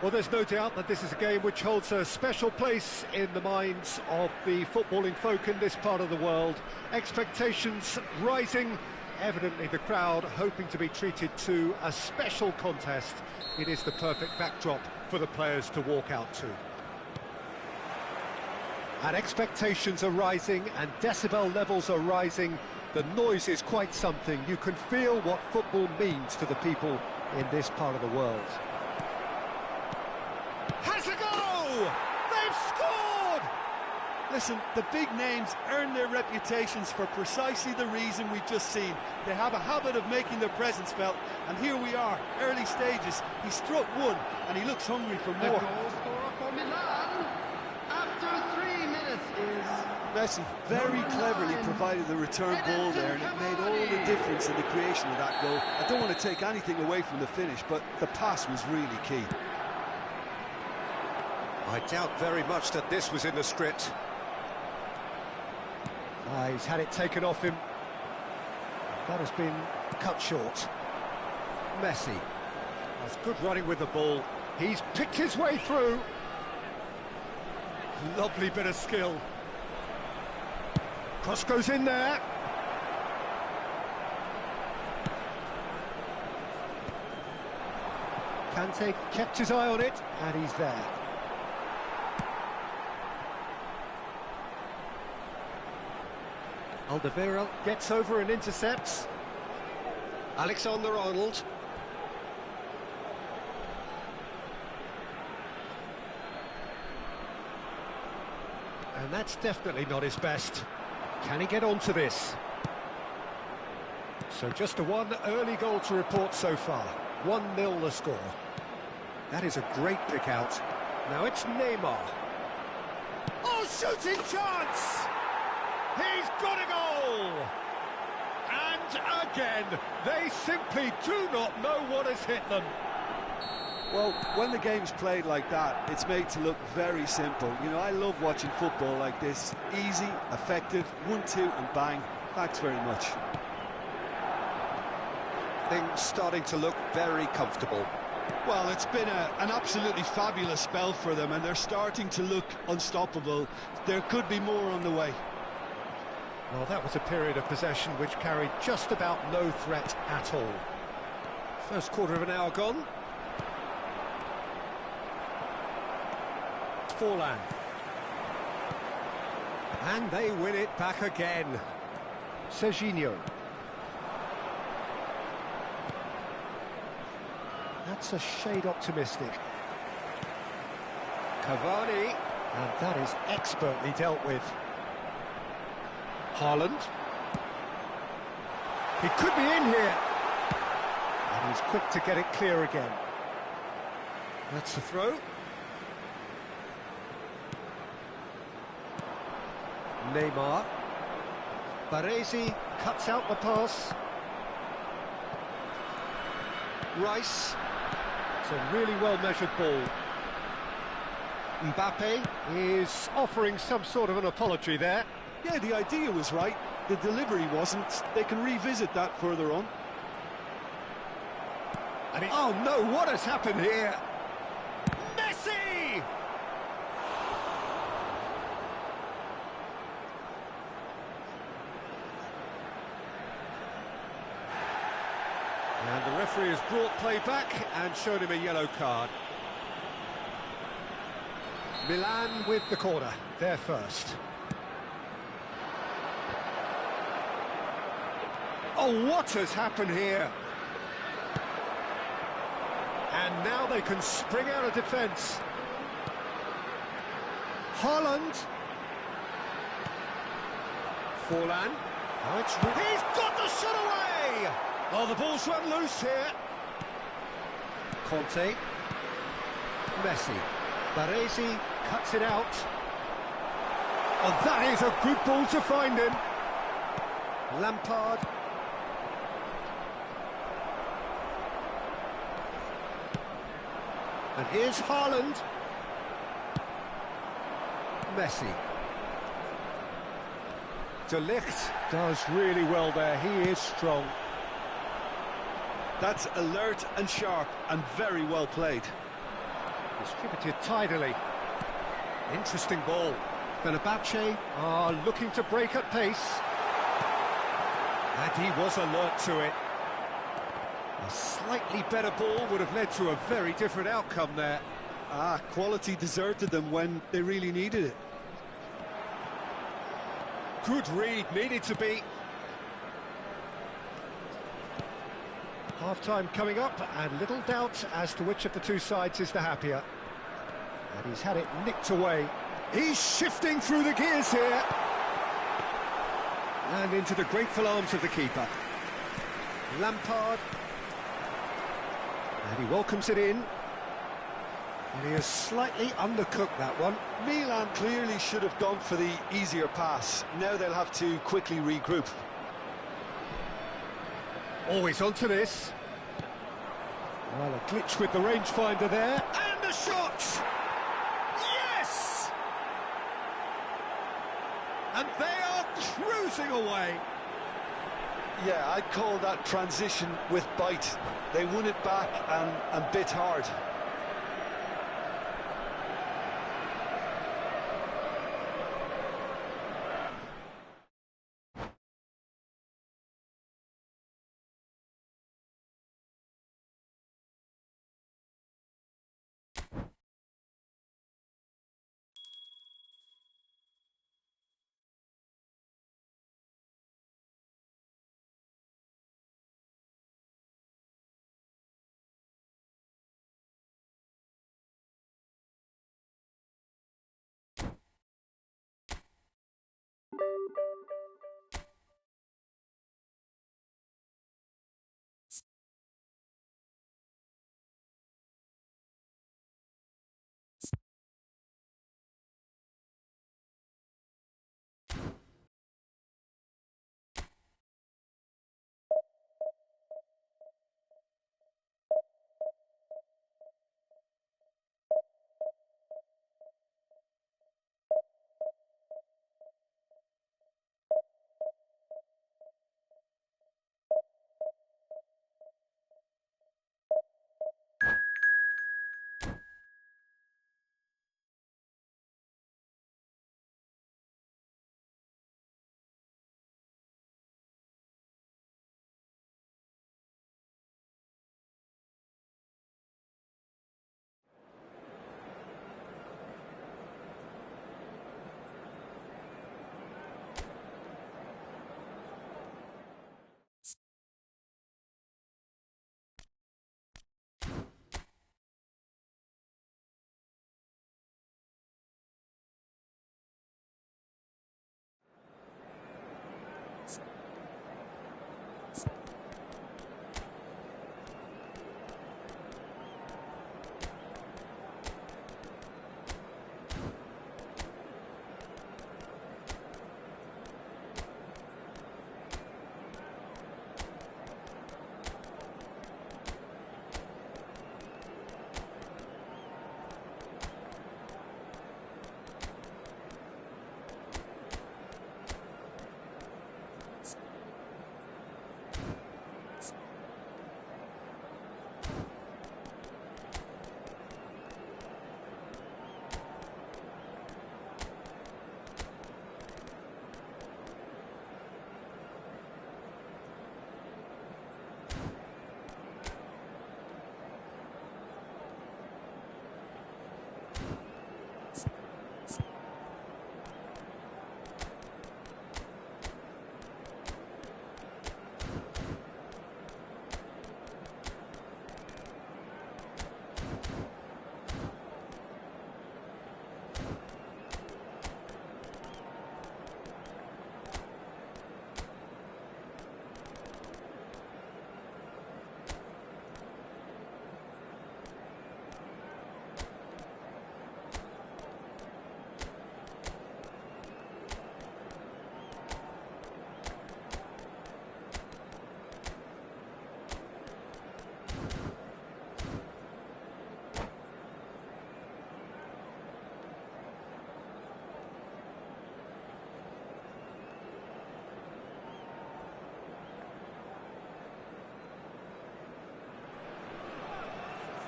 Well, there's no doubt that this is a game which holds a special place in the minds of the footballing folk in this part of the world. Expectations rising, evidently the crowd hoping to be treated to a special contest. It is the perfect backdrop for the players to walk out to. And expectations are rising and decibel levels are rising. The noise is quite something. You can feel what football means to the people in this part of the world. Has a go! They've scored! Listen, the big names earn their reputations for precisely the reason we've just seen. They have a habit of making their presence felt, and here we are, early stages. He struck one, and he looks hungry for more. The goal scorer for Milan after 3 minutes is... Messi very cleverly provided the return ball there, and it made all the difference in the creation of that goal. I don't want to take anything away from the finish, but the pass was really key. I doubt very much that this was in the script. He's had it taken off him. That has been cut short. Messi. That's good running with the ball. He's picked his way through. Lovely bit of skill. Cross goes in there. Kante kept his eye on it, and he's there. Alderweireld gets over and intercepts. Alexander-Arnold. And that's definitely not his best. Can he get onto this? So just a one early goal to report so far. 1-0 the score. That is a great pick out. Now it's Neymar. Oh, shooting chance! He's got a goal! And again, they simply do not know what has hit them. Well, when the game's played like that, it's made to look very simple. You know, I love watching football like this. Easy, effective, 1-2 and bang. Thanks very much. Things starting to look very comfortable. Well, it's been an absolutely fabulous spell for them, and they're starting to look unstoppable. There could be more on the way. Well, that was a period of possession which carried just about no threat at all. First quarter of an hour gone. Forlan. And they win it back again. Serginho. That's a shade optimistic. Cavani. And that is expertly dealt with. Haaland. He could be in here. And he's quick to get it clear again. That's the throw. Neymar. Baresi cuts out the pass. Rice. It's a really well-measured ball. Mbappe is offering some sort of an apology there. Yeah, the idea was right. The delivery wasn't. They can revisit that further on. And oh no, what has happened here? Messi! And the referee has brought play back and shown him a yellow card. Milan with the corner, they're first. Oh, what has happened here? And now they can spring out of defence. Haaland. Forlan. Now he's got the shot away! Oh, the ball's run loose here. Conte. Messi. Baresi cuts it out. Oh, that is a good ball to find him. Lampard. And here's Haaland. Messi. De Ligt does really well there, he is strong. That's alert and sharp and very well played. Distributed tidily. Interesting ball. Fenerbahce are looking to break at pace. And he was alert to it. A slightly better ball would have led to a very different outcome there. Quality deserted them when they really needed it. Good read, needed to be. Half-time coming up, and little doubt as to which of the two sides is the happier. And he's had it nicked away. He's shifting through the gears here. And into the grateful arms of the keeper. Lampard. And he welcomes it in. And he has slightly undercooked that one. Milan clearly should have gone for the easier pass. Now they'll have to quickly regroup. Always onto this. Well, a glitch with the rangefinder there. And a shot! Yes! And they are cruising away. Yeah, I'd call that transition with bite. They won it back and bit hard.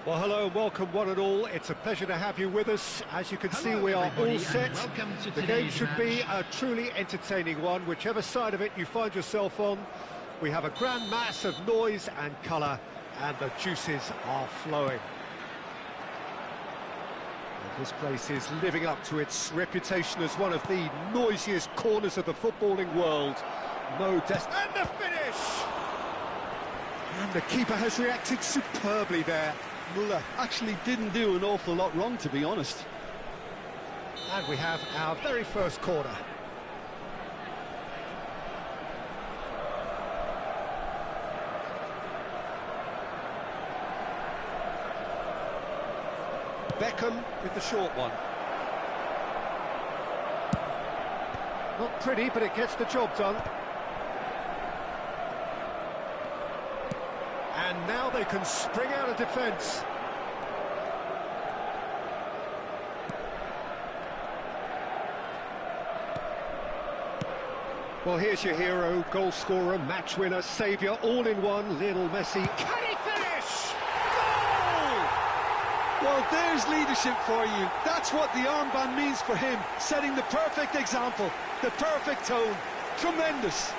Well, hello and welcome one and all. It's a pleasure to have you with us. As you can see, we are all set. The game should be a truly entertaining one, whichever side of it you find yourself on. We have a grand mass of noise and colour, and the juices are flowing. And this place is living up to its reputation as one of the noisiest corners of the footballing world. And the finish! And the keeper has reacted superbly there. Muller actually didn't do an awful lot wrong, to be honest. And we have our very first corner. Beckham with the short one. Not pretty, but it gets the job done. And now they can spring out of defence. Well, here's your hero, goal scorer, match winner, saviour, all in one, Lionel Messi. Can he finish? Goal! Well, there's leadership for you. That's what the armband means for him, setting the perfect example, the perfect tone. Tremendous.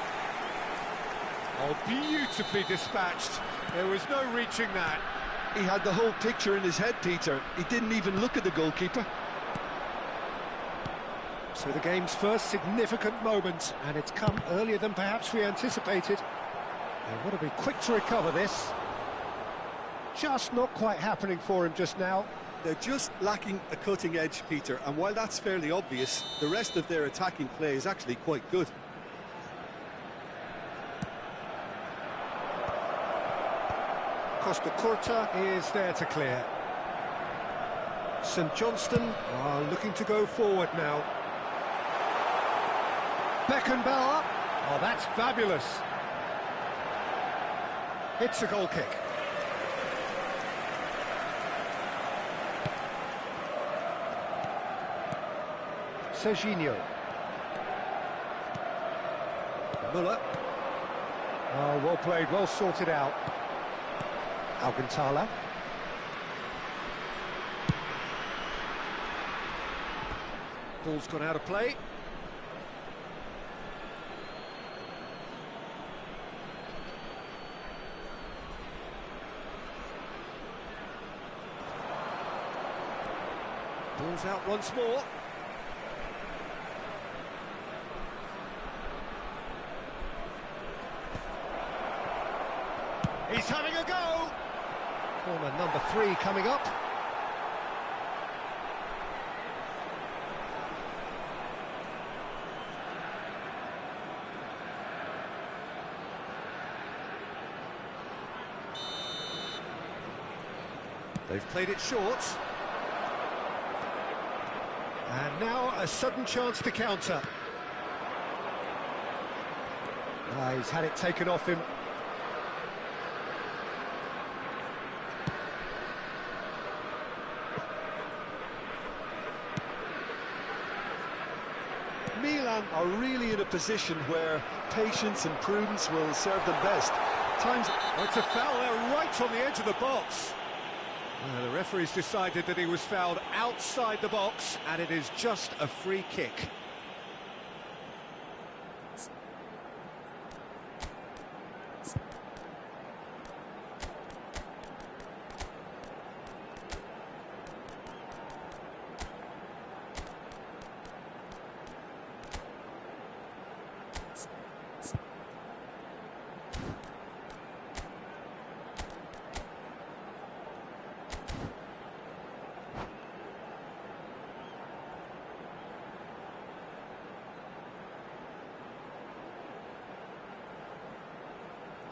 Oh, beautifully dispatched. There was no reaching that. He had the whole picture in his head, Peter. He didn't even look at the goalkeeper. So the game's first significant moment, and it's come earlier than perhaps we anticipated. They want to be quick to recover this. Just not quite happening for him just now. They're just lacking a cutting edge, Peter, and while that's fairly obvious, the rest of their attacking play is actually quite good. Costa Curta is there to clear. St Johnston are looking to go forward now. Beckenbauer. Oh, that's fabulous. It's a goal kick. Serginho. Muller. Oh, well played, well sorted out. Alcantara. Ball's gone out of play. Ball's out once more. He's having a go! Corner number 3 coming up. They've played it short. And now a sudden chance to counter. He's had it taken off him. Milan are really in a position where patience and prudence will serve them best. Oh, it's a foul there right on the edge of the box. The referee's decided that he was fouled outside the box, and it is just a free kick.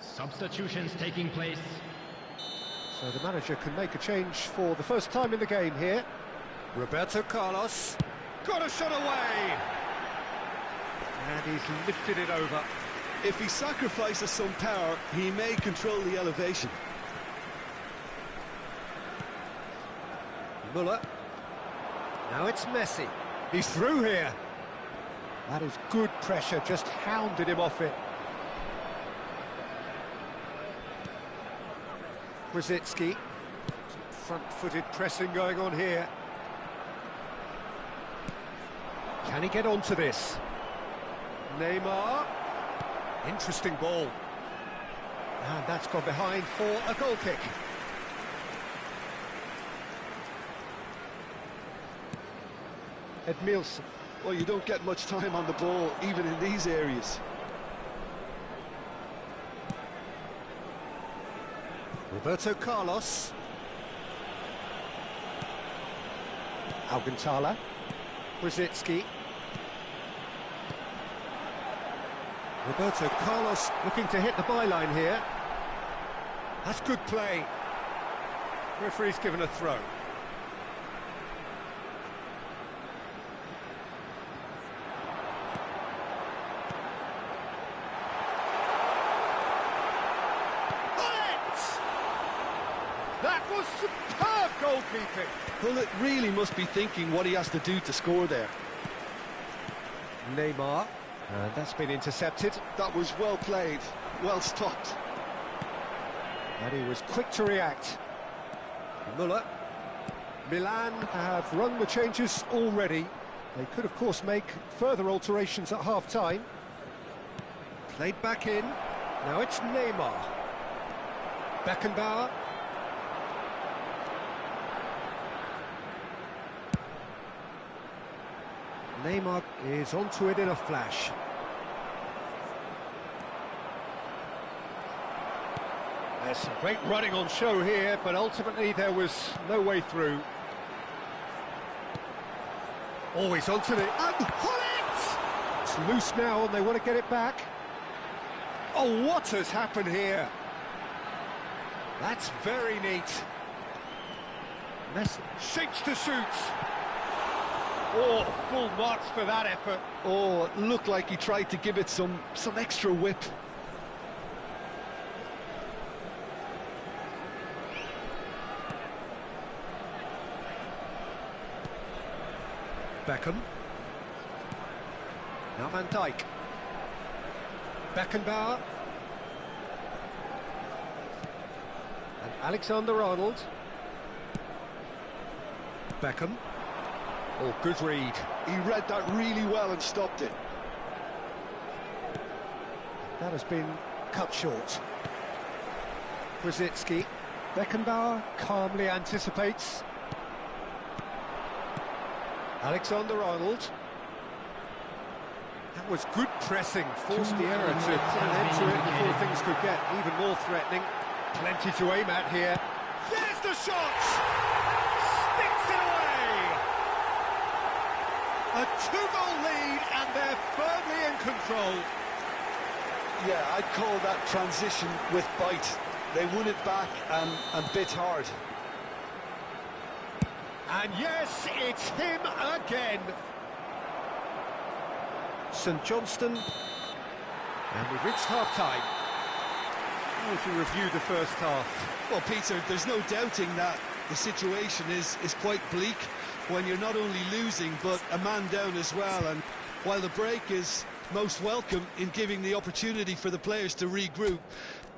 Substitutions taking place. So the manager can make a change for the first time in the game here. Roberto Carlos. Got a shot away! And he's lifted it over. If he sacrifices some power, he may control the elevation. Muller. Now it's Messi. He's through here. That is good pressure, just hounded him off it. Brzezinski. front-footed pressing going on here. Can he get onto this? Neymar. Interesting ball. And that's gone behind for a goal kick. Edmilson. Well, you don't get much time on the ball, even in these areas. Roberto Carlos. Alcantara. Brzezinski. Roberto Carlos looking to hit the byline here. That's good play. Referee's given a throw. That was superb goalkeeping. Well, it really must be thinking what he has to do to score there. Neymar, and that's been intercepted. That was well played, well stopped. And he was quick to react. Müller. Milan have run the changes already. They could, of course, make further alterations at half-time. Played back in. Now it's Neymar. Beckenbauer. Neymar is onto it in a flash. There's some great running on show here, but ultimately there was no way through. Always onto it, and pull it! It's loose now, and they want to get it back. Oh, what has happened here? That's very neat. Messi shapes to shoot. Oh, full marks for that effort. Oh, it looked like he tried to give it some extra whip. Beckham. Now Van Dijk. Beckenbauer. And Alexander-Arnold. Beckham. Oh, good read. He read that really well and stopped it. That has been cut short. Brzezinski. Beckenbauer calmly anticipates. Alexander-Arnold. That was good pressing, forced the error to put an end to it before things could get even more threatening. Plenty to aim at here. There's the shot! Sticks it away! A two-goal lead, and they're firmly in control. Yeah, I'd call that transition with bite. They won it back and bit hard. And yes, it's him again. St Johnstone, and we've reached half-time. How would you review the first half? Well, Peter, there's no doubting that the situation is quite bleak when you're not only losing, but a man down as well. And while the break is most welcome in giving the opportunity for the players to regroup,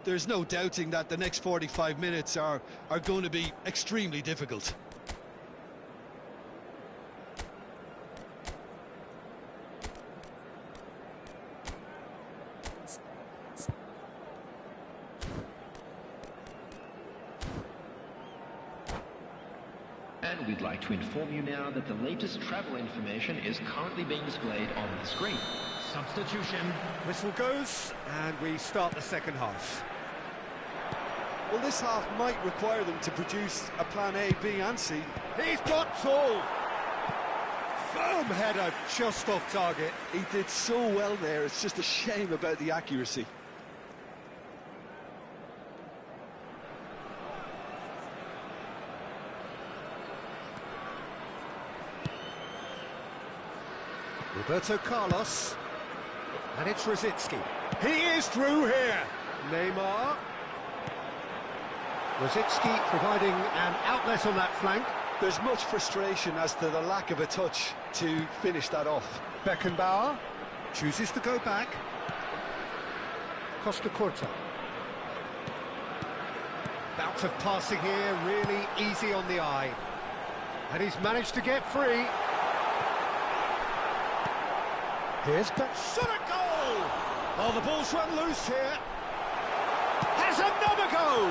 there's no doubting that the next 45 minutes are going to be extremely difficult. And we'd like to inform you now that the latest travel information is currently being displayed on the screen. Substitution. Whistle goes, and we start the second half. Well, this half might require them to produce a plan A, B and C. He's got tall. Firm header, just off target. He did so well there, it's just a shame about the accuracy. Roberto Carlos. And it's Brzezinski. He is through here. Neymar. Brzezinski providing an outlet on that flank. There's much frustration as to the lack of a touch to finish that off. Beckenbauer chooses to go back. Costa Corta. act of passing here, really easy on the eye. And he's managed to get free. Here's shot a goal! Oh, the ball's run loose here. Has another go!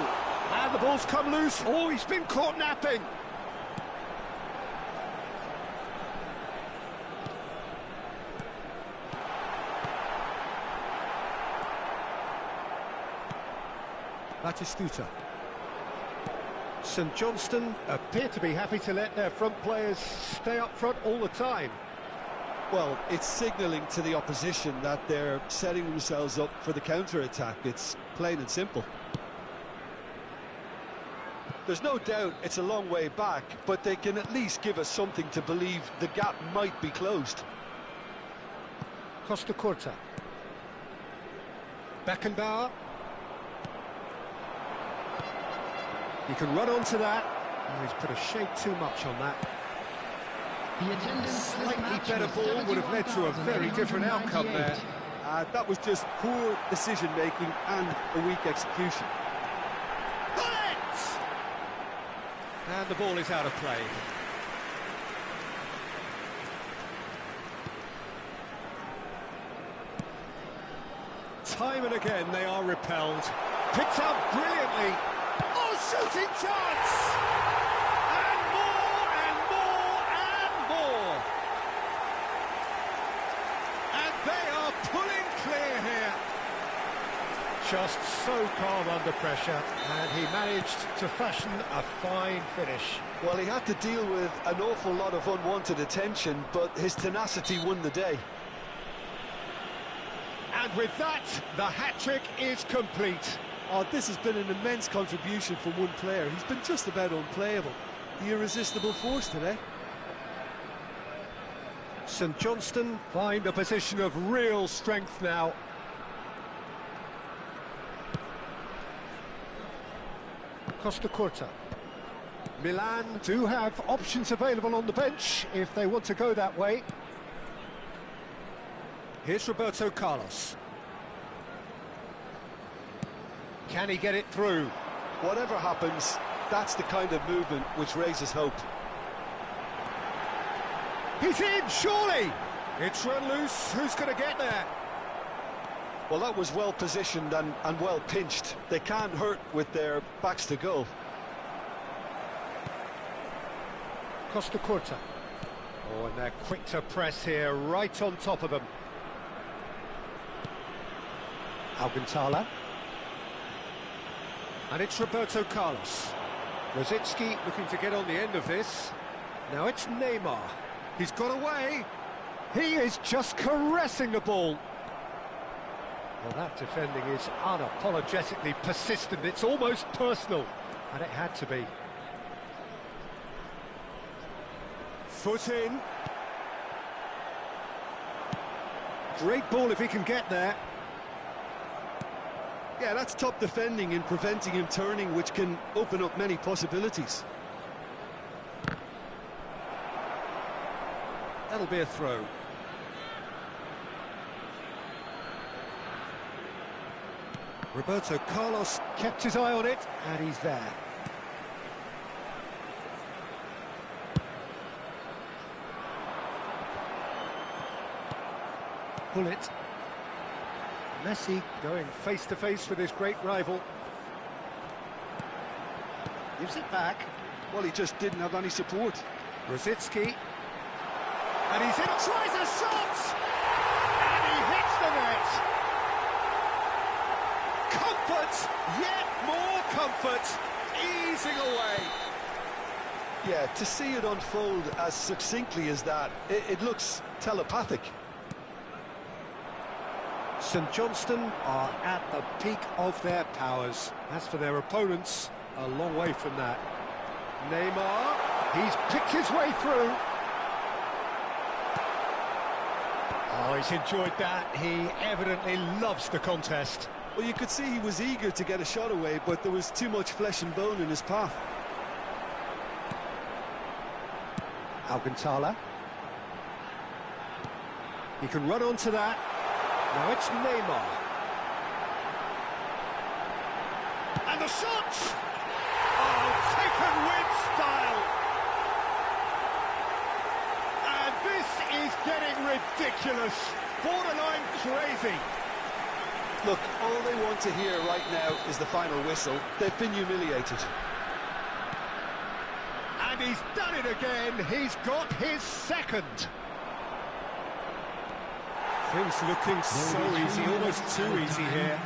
And the ball's come loose. Oh, he's been caught napping. Batistuta. St Johnstone appear to be happy to let their front players stay up front all the time. Well, it's signalling to the opposition that they're setting themselves up for the counter-attack. It's plain and simple. There's no doubt it's a long way back, but they can at least give us something to believe the gap might be closed. Costa Curta. Beckenbauer. You can run onto that. Oh, he's put a shade too much on that. The attendance Slightly better ball would have led to a very different outcome there. That was just poor decision-making and a weak execution. Bullets! And the ball is out of play. Time and again they are repelled. Picked up brilliantly. Oh, shooting chance! And more, and more, and more! And they are pulling clear here. Just so calm under pressure, and he managed to fashion a fine finish. Well, he had to deal with an awful lot of unwanted attention, but his tenacity won the day. And with that, the hat-trick is complete. Oh, this has been an immense contribution from one player. He's been just about unplayable. The irresistible force today. St Johnstone find a position of real strength now. Costa Curta. Milan do have options available on the bench if they want to go that way. Here's Roberto Carlos. Can he get it through? Whatever happens, that's the kind of movement which raises hope. He's in, surely! It's run loose, who's going to get there? Well, that was well positioned and well pinched. They can't hurt with their backs to goal. Costa Curta. Oh, and they're quick to press here, right on top of them. Alcantara. And it's Roberto Carlos. Rosicki looking to get on the end of this. Now it's Neymar. He's got away. He is just caressing the ball. Well, that defending is unapologetically persistent. It's almost personal. And it had to be. Foot in. Great ball if he can get there. Yeah, that's top defending and preventing him turning, which can open up many possibilities. That'll be a throw. Roberto Carlos kept his eye on it, and he's there. Bullet. Messi going face-to-face with his great rival. Gives it back. Well, he just didn't have any support. Rosicki. And he's in, tries a shot! And he hits the net! Comfort, yet more comfort, easing away. Yeah, to see it unfold as succinctly as that, it looks telepathic. St Johnstone are at the peak of their powers. As for their opponents, a long way from that. Neymar, he's picked his way through. Oh, he's enjoyed that. He evidently loves the contest. Well, you could see he was eager to get a shot away, but there was too much flesh and bone in his path. Alcantara. He can run onto that. Now it's Neymar. And the shot! ridiculous, borderline crazy. Look, all they want to hear right now is the final whistle. They've been humiliated. And he's done it again. He's got his second. Things looking so easy, almost too easy here.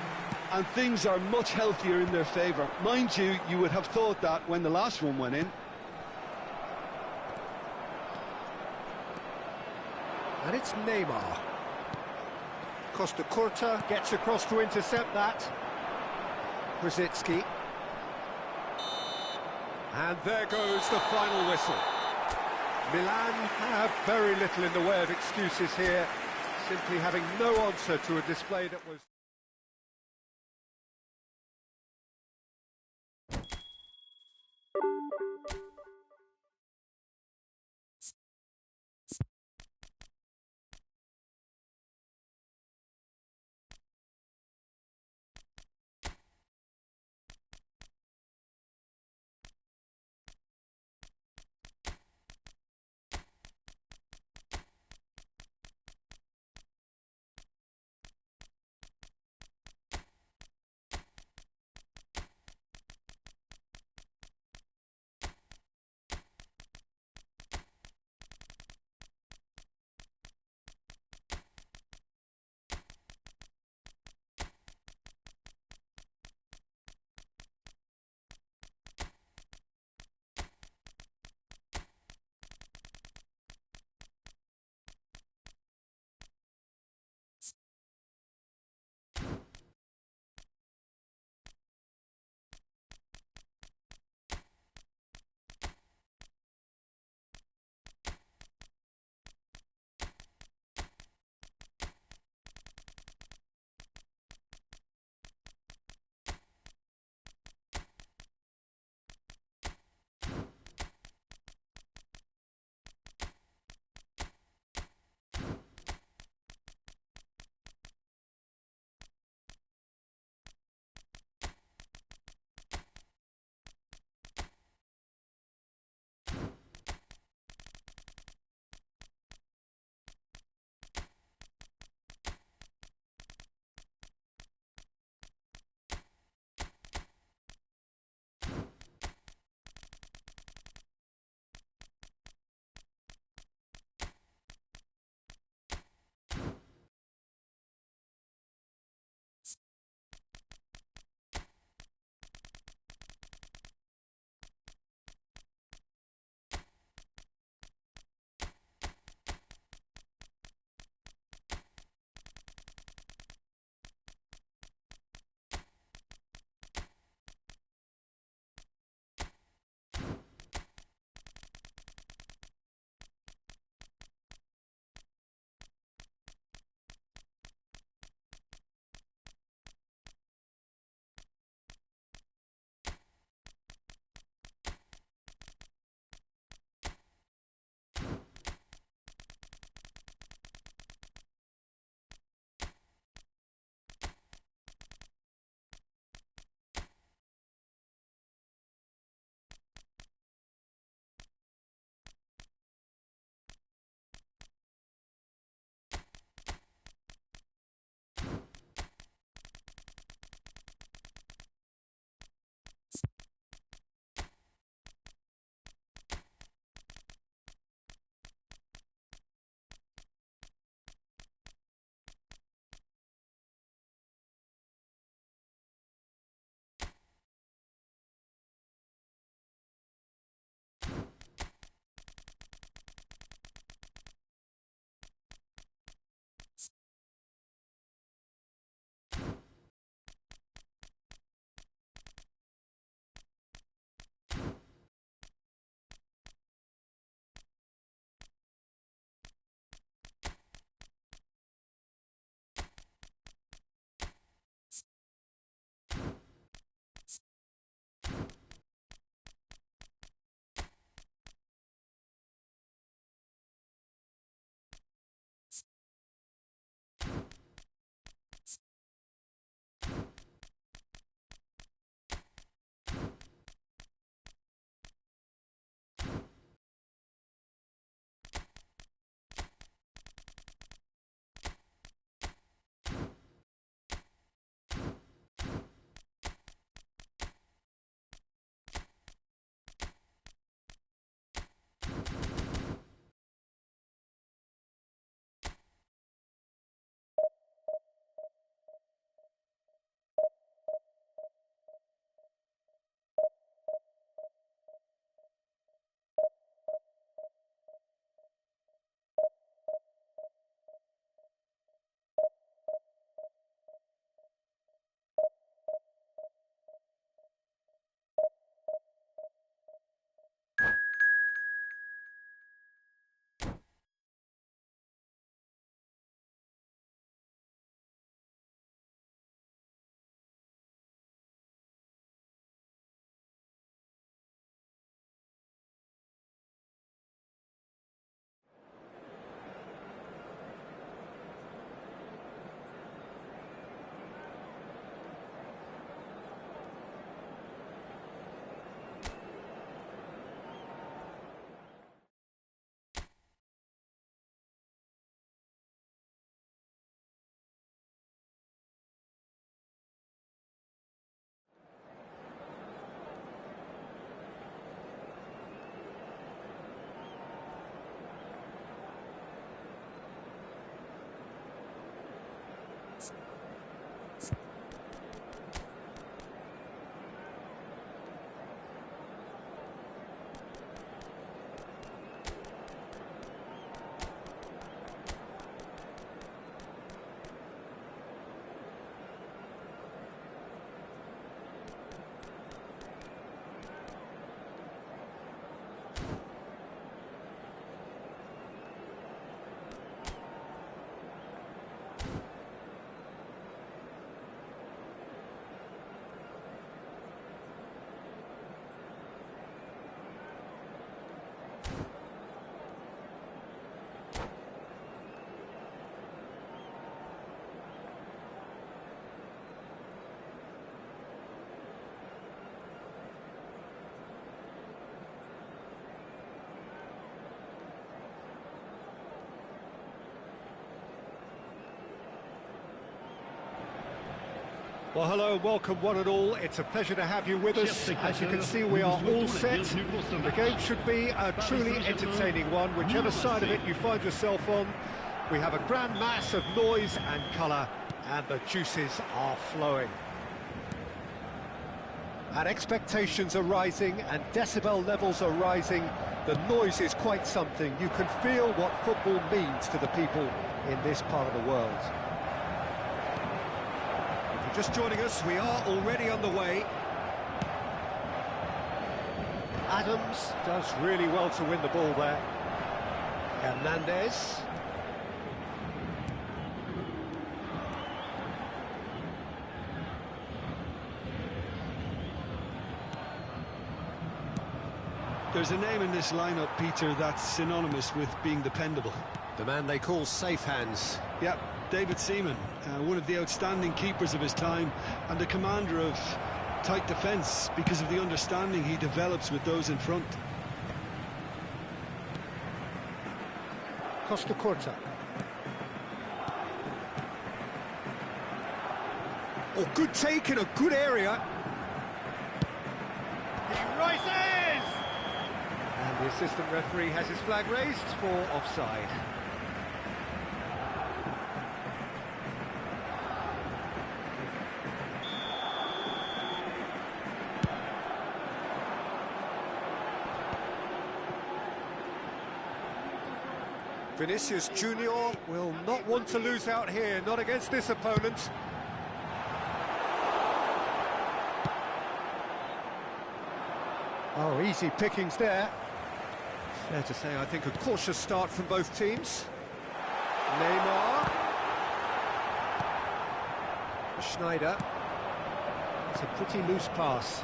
And things are much healthier in their favour. Mind you, you would have thought that when the last one went in. And it's Neymar. Costa Curta gets across to intercept that. Brzezinski. And there goes the final whistle. Milan have very little in the way of excuses here, simply having no answer to a display that was... Well, hello, welcome one and all. It's a pleasure to have you with us. As you can see, we are all set. The game should be a truly entertaining one, whichever side of it you find yourself on. We have a grand mass of noise and colour, and the juices are flowing. And expectations are rising, and decibel levels are rising. The noise is quite something. You can feel what football means to the people in this part of the world. If you're just joining us, we are already on the way. Adams does really well to win the ball there. Hernandez. There's a name in this lineup, Peter, that's synonymous with being dependable. The man they call safe hands. Yep, David Seaman, one of the outstanding keepers of his time and a commander of tight defence because of the understanding he develops with those in front. Costa Corta. Oh, good take in a good area. He rises! And the assistant referee has his flag raised for offside. Vinicius Junior will not want to lose out here, not against this opponent. Oh, easy pickings there. Fair to say, I think a cautious start from both teams. Neymar. Schneider. It's a pretty loose pass.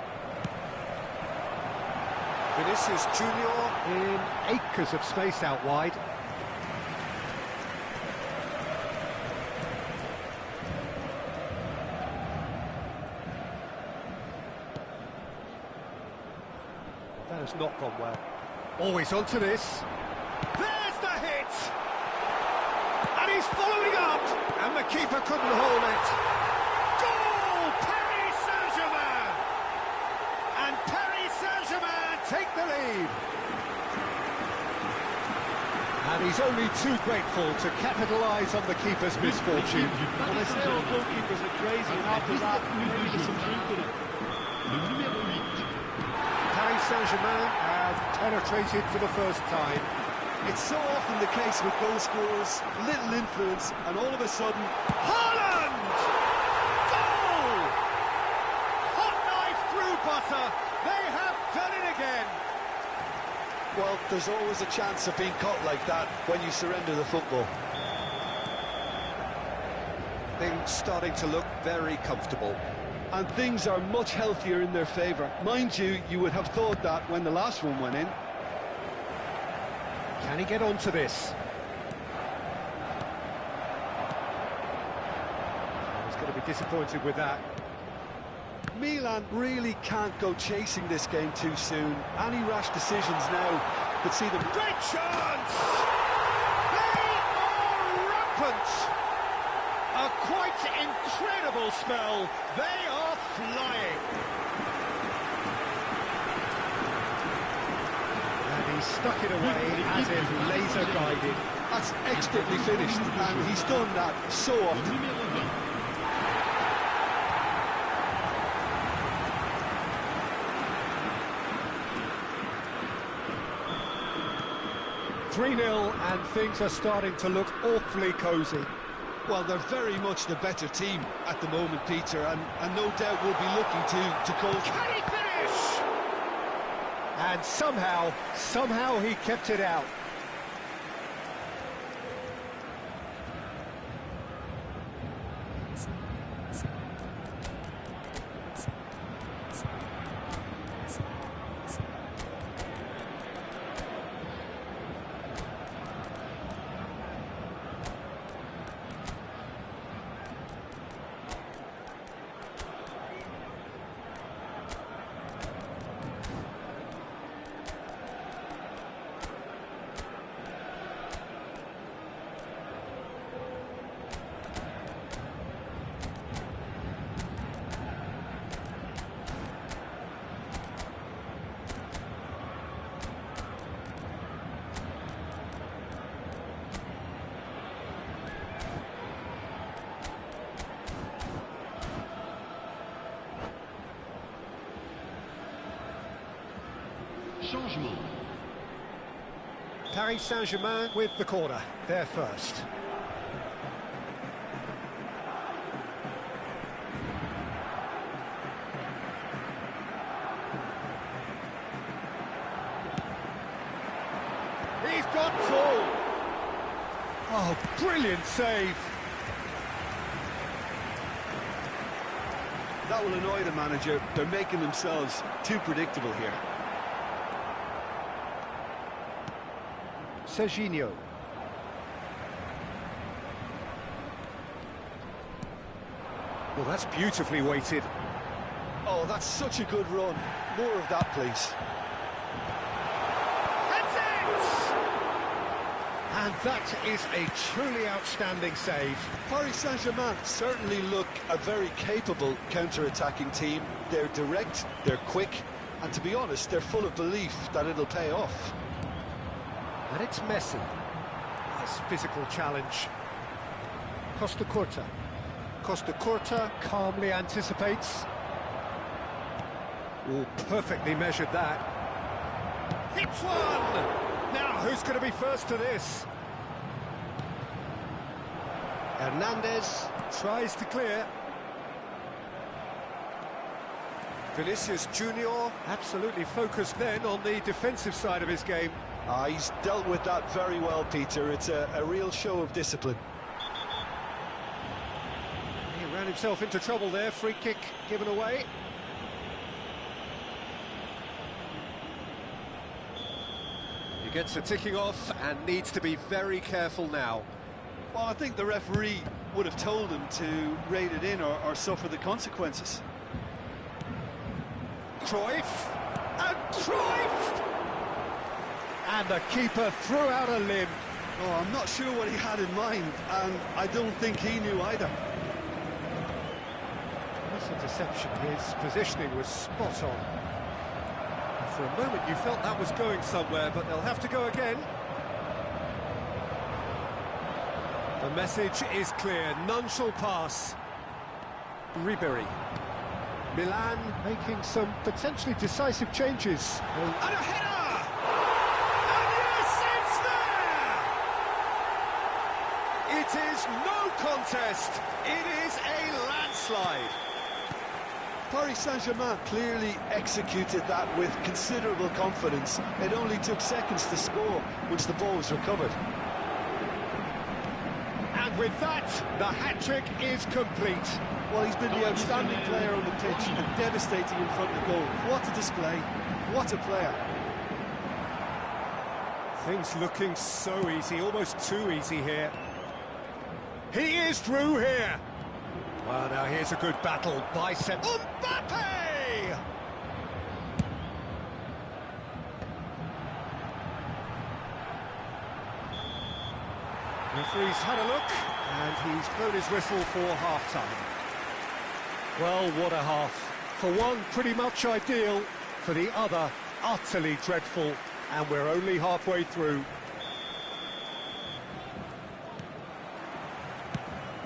Vinicius Junior in acres of space out wide. That has not gone well. Always onto this. There's the hit! And he's following up! And the keeper couldn't hold it. Goal! Paris Saint-Germain! And Paris Saint-Germain take the lead. And he's only too grateful to capitalise on the keeper's misfortune. Well, they say all goalkeepers are crazy, and after that, maybe there's some truth in it. Paris Saint-Germain have penetrated for the first time. It's so often the case with goal scorers, little influence, and all of a sudden, Haaland! Goal! Hot knife through butter. They have done it again. well, there's always a chance of being caught like that when you surrender the football. Things starting to look very comfortable. And things are much healthier in their favour. Mind you, you would have thought that when the last one went in. Can he get onto this? He's going to be disappointed with that. Milan really can't go chasing this game too soon. Any rash decisions now could see them... Great chance! They are rampant! A quite incredible spell. They are flying. And he stuck it away as if laser guided. That's expertly finished, and he's done that so often. 3-0, and things are starting to look awfully cosy. Well, they're very much the better team at the moment, Peter, and no doubt will be looking to close. Can he finish? And somehow he kept it out. changement. Paris Saint-Germain with the corner. They're first. He's got full. Oh, brilliant save. That will annoy the manager. They're making themselves too predictable here. Serginho. Well, that's beautifully weighted. Oh, that's such a good run. More of that, please. And that is a truly outstanding save. Paris Saint-Germain certainly look a very capable counter-attacking team. They're direct, they're quick, and to be honest, they're full of belief that it'll pay off. And it's Messi. Nice physical challenge. Costa Curta. Costa Curta calmly anticipates. Oh, perfectly measured that. Hits one! Now, who's going to be first to this? Hernandez tries to clear. Vinicius Junior absolutely focused then on the defensive side of his game. He's dealt with that very well, Peter. It's a real show of discipline. He ran himself into trouble there. Free kick given away. He gets a ticking off and needs to be very careful now. Well, I think the referee would have told him to rate it in or suffer the consequences. Cruyff, and Cruyff! And the keeper threw out a limb. Oh, I'm not sure what he had in mind, and I don't think he knew either. This interception, his positioning was spot on. And for a moment you felt that was going somewhere, but they'll have to go again. The message is clear, none shall pass. Ribéry. Milan making some potentially decisive changes. And a header! And yes, it's there! It is no contest. It is a landslide. Paris Saint-Germain clearly executed that with considerable confidence. It only took seconds to score once the ball was recovered. And with that, the hat-trick is complete. Well, he's been the outstanding player on the pitch and devastating in front of the goal. What a display, what a player. Things looking so easy, almost too easy here. He is through here. Well, now here's a good battle. Bicep. Mbappe! Referee's had a look, and he's blown his whistle for half-time. Well, what a half. For one, pretty much ideal. For the other, utterly dreadful. And we're only halfway through.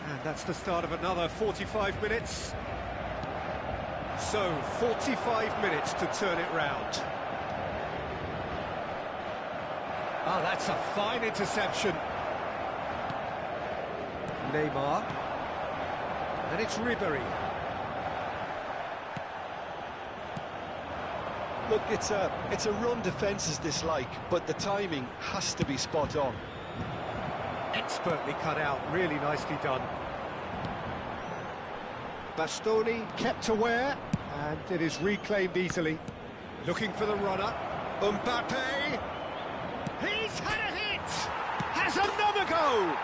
And that's the start of another 45 minutes. So, 45 minutes to turn it round. Oh, that's a fine interception. Neymar. And it's Ribéry. Look, it's a run defence dislike, but the timing has to be spot on. Expertly cut out, really nicely done. Bastoni kept aware, and it is reclaimed easily. Looking for the runner. Mbappe! He's had a hit! Has another go!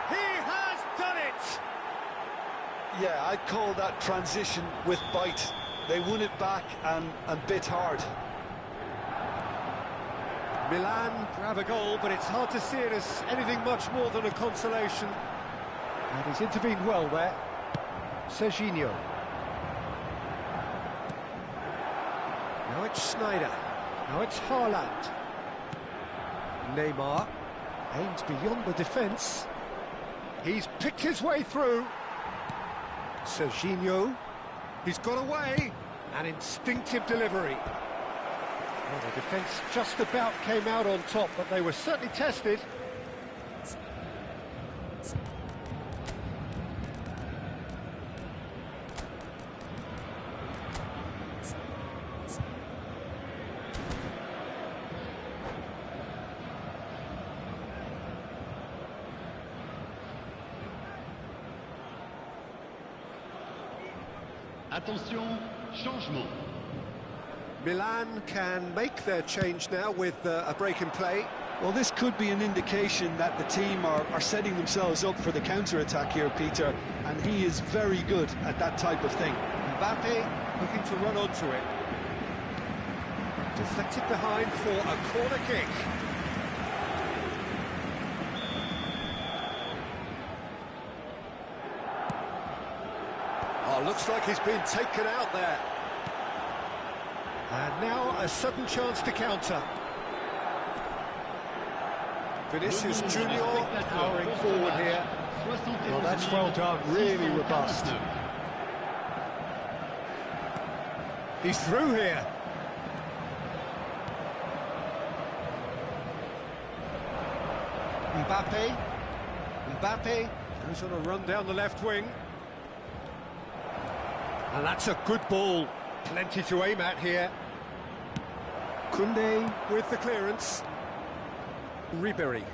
He has done it! Yeah, I'd call that transition with bite. They won it back and bit hard. Milan grab a goal, but it's hard to see it as anything much more than a consolation. And he's intervened well there. Serginho. Now it's Schneider. Now it's Haaland. Neymar aims beyond the defence. He's picked his way through. Serginho. He's got away. An instinctive delivery. Well, the defence just about came out on top, but they were certainly tested. Attention, changement. Milan can make their change now with a break in play. Well, this could be an indication that the team are setting themselves up for the counter-attack here, Peter, and he is very good at that type of thing. Mbappe looking to run onto it. Deflected behind for a corner kick. Oh, looks like he's been taken out there. And now a sudden chance to counter. Vinicius Junior powering forward here. Well, that's well done, really robust. He's through here. Mbappe goes on a run down the left wing. And that's a good ball. Plenty to aim at here. Koundé with the clearance. Ribery.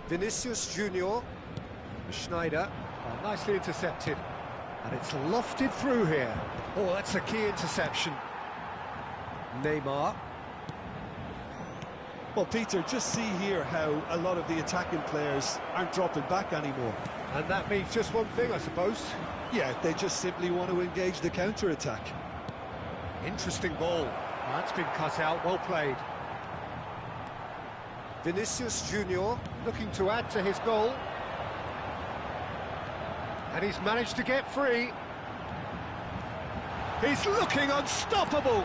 Vinicius Junior. Schneider. Oh, nicely intercepted. And it's lofted through here. Oh, that's a key interception. Neymar. Well, Peter, just see here how a lot of the attacking players aren't dropping back anymore. And that means just one thing, I suppose. Yeah, they just simply want to engage the counter-attack. Interesting ball. That's been cut out, well played. Vinicius Junior looking to add to his goal. And he's managed to get free. He's looking unstoppable.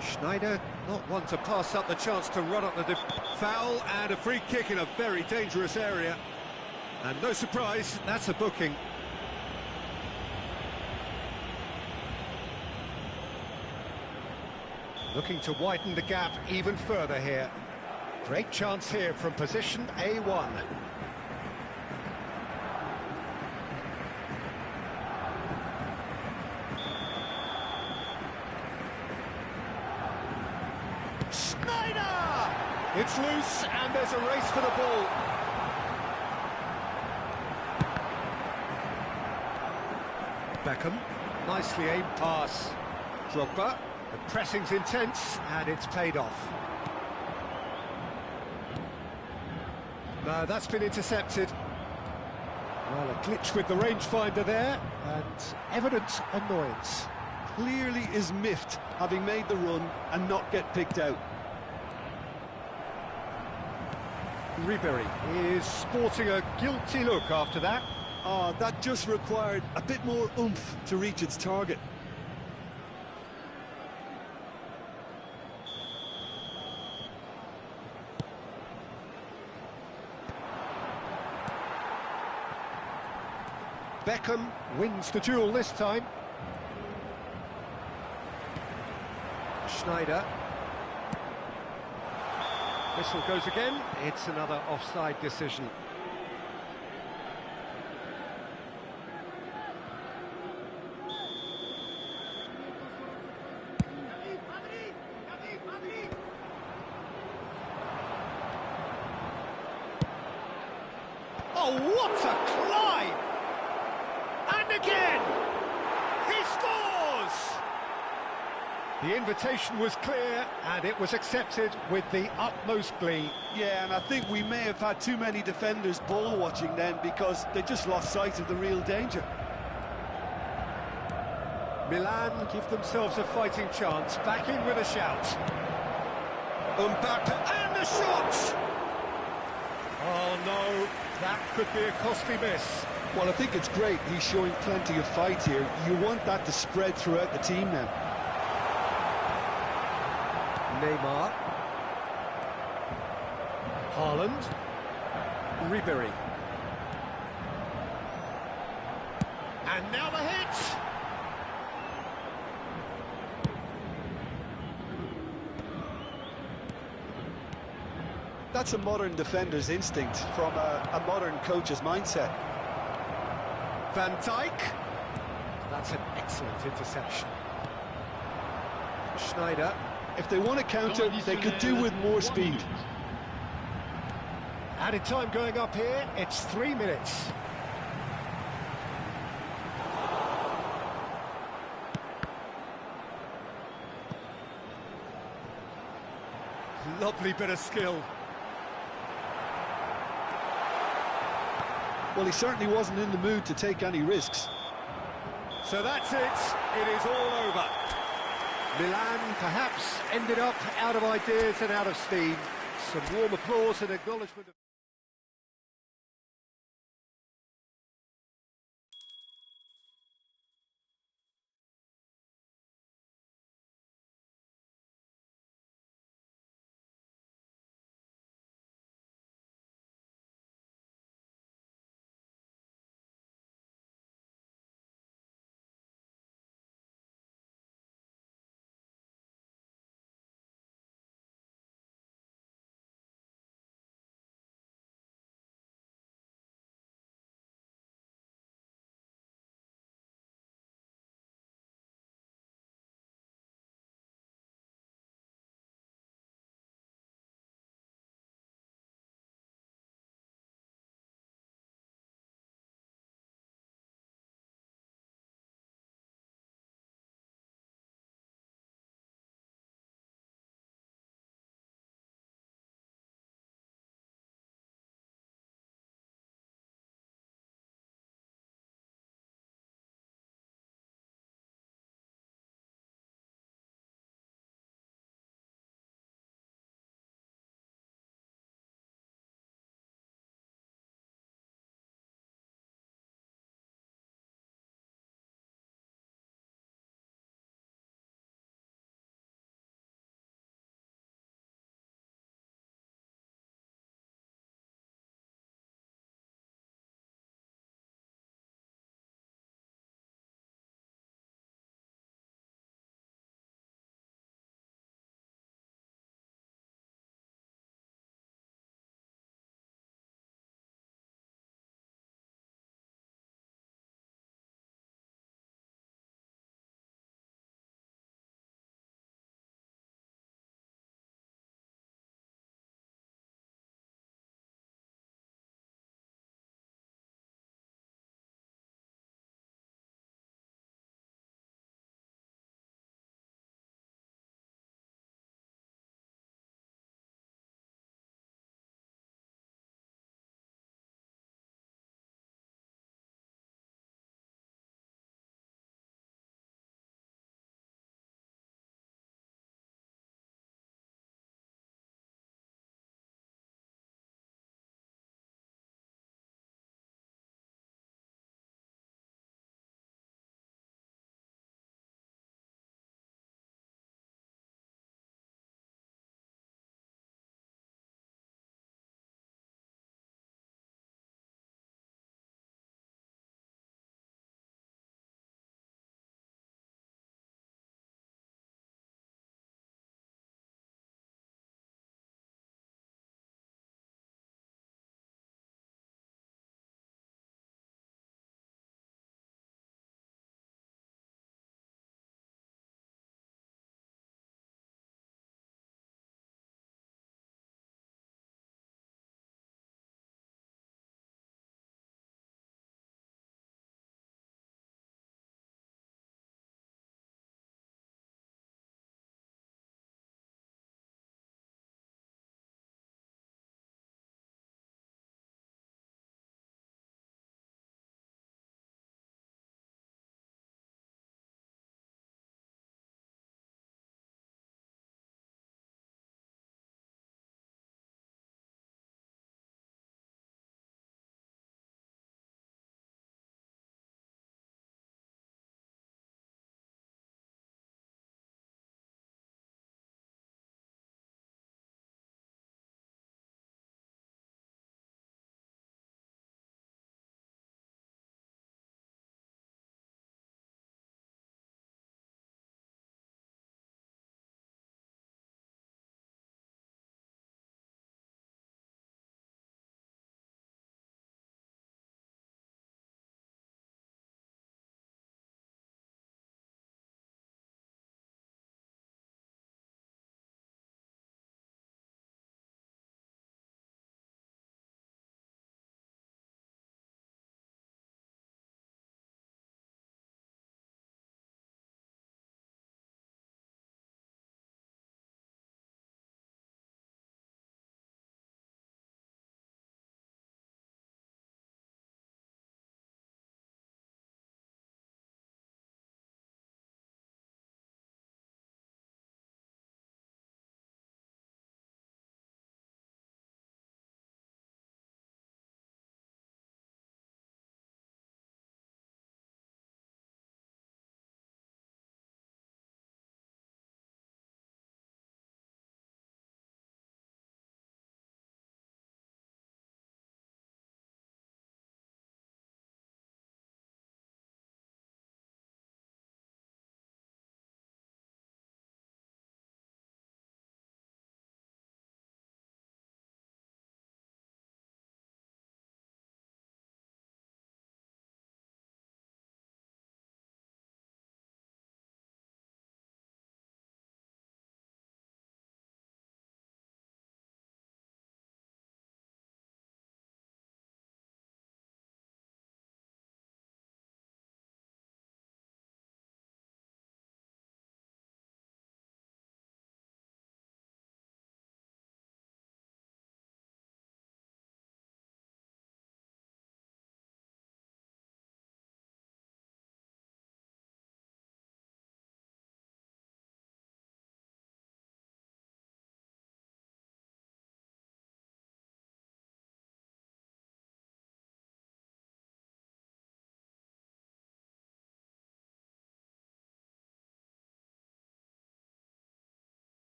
Schneider, not one to pass up the chance to run up the foul, and a free kick in a very dangerous area. And no surprise, that's a booking. Looking to widen the gap even further here. Great chance here from position A1. Schneider! It's loose and there's a race for the ball. Beckham, nicely aimed pass. Drogba, the pressing's intense and it's paid off. No, that's been intercepted. Well, a glitch with the rangefinder there and evident annoyance. Clearly is miffed, having made the run and not get picked out. Ribery is sporting a guilty look after that. Ah, that just required a bit more oomph to reach its target. Beckham wins the duel this time. Schneider. Whistle goes again. It's another offside decision. Oh, what a climb! And again! He scores! The invitation was clear, and it was accepted with the utmost glee. Yeah, and I think we may have had too many defenders ball watching then because they just lost sight of the real danger. Milan give themselves a fighting chance, back in with a shout. Mbappe, and the shot! Oh no, that could be a costly miss. Well, I think it's great he's showing plenty of fight here. You want that to spread throughout the team now. Neymar. Haaland. Ribery. And now the hit! That's a modern defender's instinct from a modern coach's mindset. Van Dijk. That's an excellent interception. Schneider. If they want to counter, they could do with more speed. Added time going up here, it's 3 minutes. Lovely bit of skill. Well, he certainly wasn't in the mood to take any risks. So that's it. It is all over. Milan perhaps ended up out of ideas and out of steam. Some warm applause and acknowledgement.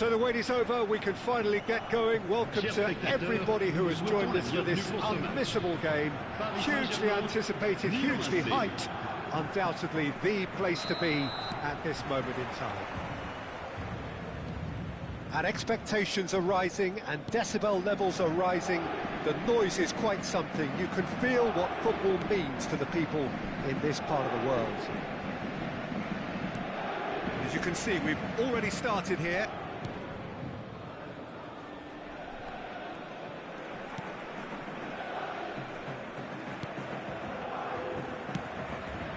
So the wait is over, we can finally get going. Welcome to everybody who has joined us for this unmissable game. Hugely anticipated, hugely hyped. Undoubtedly the place to be at this moment in time. And expectations are rising and decibel levels are rising. The noise is quite something. You can feel what football means to the people in this part of the world. As you can see, we've already started here.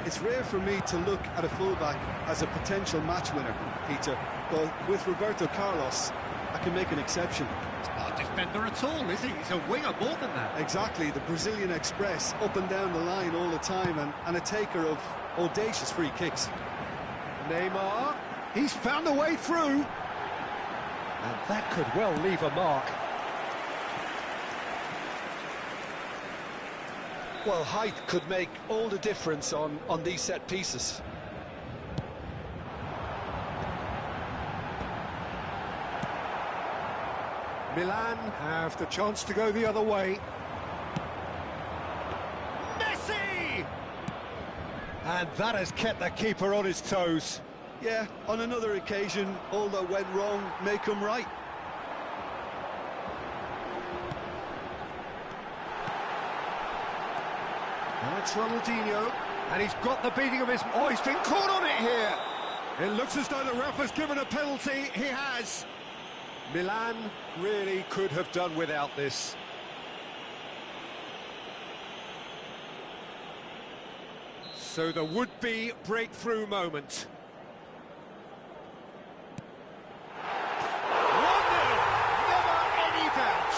It's rare for me to look at a fullback as a potential match winner, Peter, but with Roberto Carlos, I can make an exception. He's not a defender at all, is he? He's a winger more than that. Exactly, the Brazilian Express, up and down the line all the time, and a taker of audacious free kicks. Neymar, he's found a way through. And that could well leave a mark. Well, height could make all the difference on these set pieces. Milan have the chance to go the other way. Messi! And that has kept the keeper on his toes. Yeah, on another occasion, all that went wrong may come right. Now it's Ronaldinho, and he's got the beating of his... Oh, he's been caught on it here! It looks as though the ref has given a penalty. He has. Milan really could have done without this. So the would-be breakthrough moment. 1-0, never any doubt.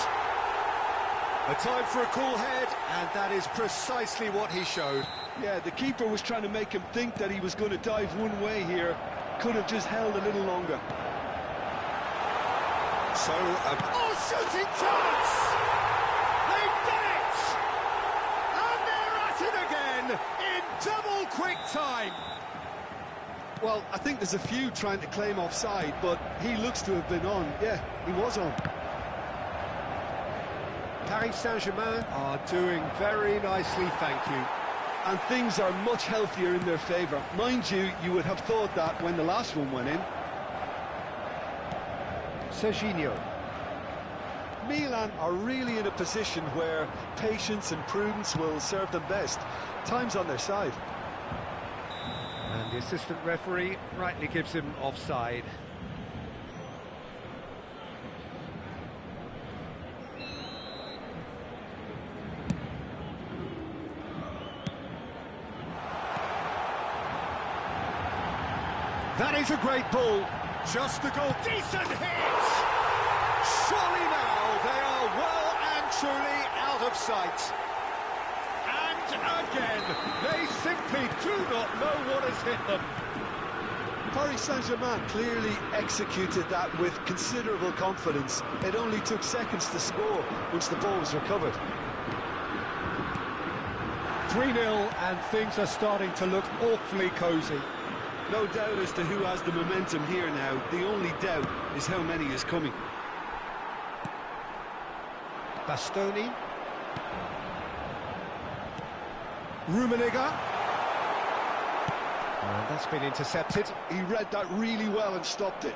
A time for a cool head, and that is precisely what he showed. Yeah, the keeper was trying to make him think that he was going to dive one way here. Could have just held a little longer. So, oh, shooting chance! They've done it! And they're at it again, in double quick time! Well, I think there's a few trying to claim offside, but he looks to have been on. Yeah, he was on. Paris Saint-Germain are doing very nicely, thank you. And things are much healthier in their favour. Mind you, you would have thought that when the last one went in. Serginho. Milan are really in a position where patience and prudence will serve them best. Time's on their side. And the assistant referee rightly gives him offside. That is a great ball. Just the goal. Decent hit! Surely now they are well and truly out of sight. And again, they simply do not know what has hit them. Paris Saint-Germain clearly executed that with considerable confidence. It only took seconds to score once the ball was recovered. 3-0 and things are starting to look awfully cosy. No doubt as to who has the momentum here now. The only doubt is how many is coming. Bastoni. Rummenigge. And that's been intercepted. He read that really well and stopped it.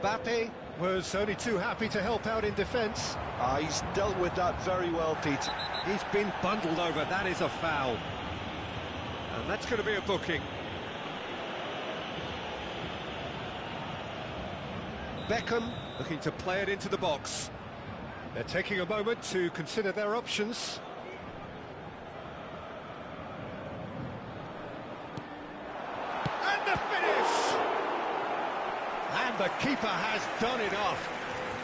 Mbappe was only too happy to help out in defence. He's dealt with that very well, Pete. He's been bundled over, that is a foul. And that's going to be a booking. Beckham looking to play it into the box. They're taking a moment to consider their options. And the finish! And the keeper has done enough.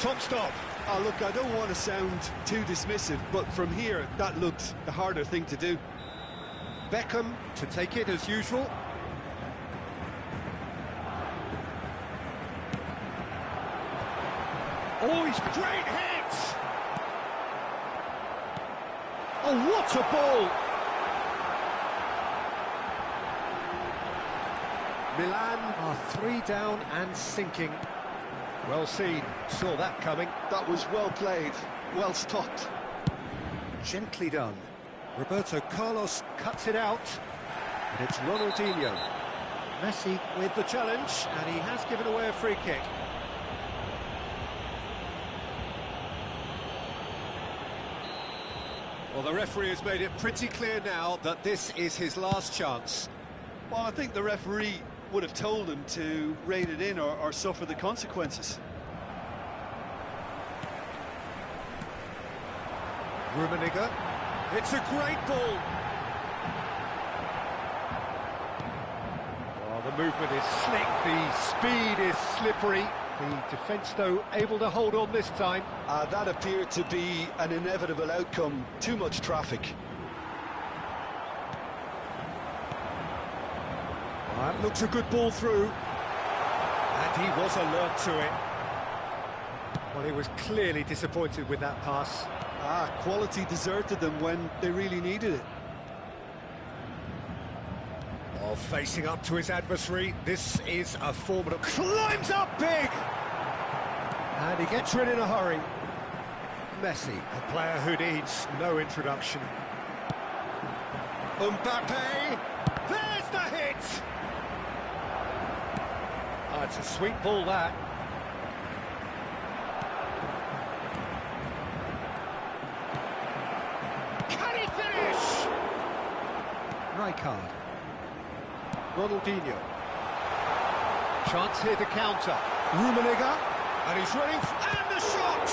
Top stop. Oh, look, I don't want to sound too dismissive, but from here, that looked the harder thing to do. Beckham to take it as usual. Oh, he's great hit! Oh, what a ball! Milan are 3 down and sinking. Well seen, saw that coming. That was well played, well stopped. Gently done. Roberto Carlos cuts it out. And it's Ronaldinho. Messi with the challenge, and he has given away a free kick. Well, the referee has made it pretty clear now that this is his last chance. Well, I think the referee would have told him to rein it in or suffer the consequences. Rummenigge. It's a great ball. Well, the movement is slick, the speed is slippery. The defence, though, able to hold on this time. That appeared to be an inevitable outcome. Too much traffic. That looks a good ball through. And he was alert to it. Well, he was clearly disappointed with that pass. Quality deserted them when they really needed it. Oh, facing up to his adversary, this is a formidable... Climbs up big! And he gets rid in a hurry. Messi, a player who needs no introduction. Mbappe! There's the hit! Oh, it's a sweet ball, that. Can he finish? Rijkaard. Ronaldinho. Chance here to counter. Rummenigge. And he's running. And the shot!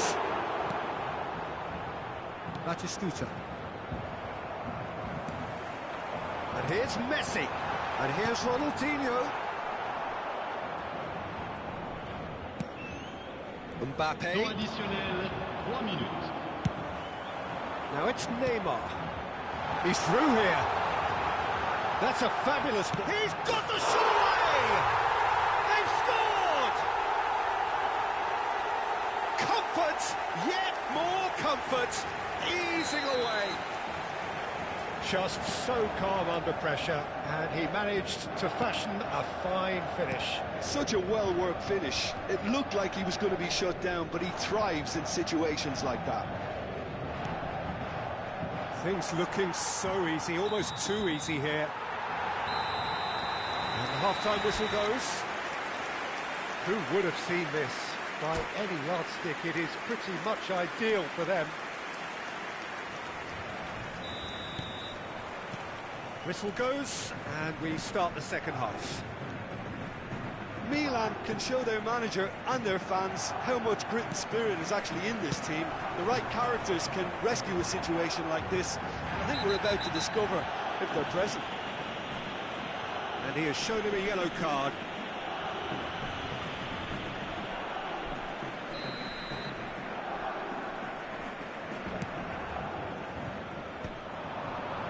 Batistuta. And here's Messi. And here's Ronaldinho. Mbappe. Temps additionnel, 3 minutes. Now it's Neymar. He's through here. That's a fabulous ball. He's got the shot away! They've scored! Comfort, yet more comfort, easing away. Just so calm under pressure, and he managed to fashion a fine finish. Such a well-worked finish. It looked like he was going to be shut down, but he thrives in situations like that. Things looking so easy, almost too easy here. And the half-time whistle goes. Who would have seen this? By any yardstick, it is pretty much ideal for them. Whistle goes, and we start the second half. Milan can show their manager and their fans how much grit and spirit is actually in this team. The right characters can rescue a situation like this. I think we're about to discover if they're present. And he has shown him a yellow card.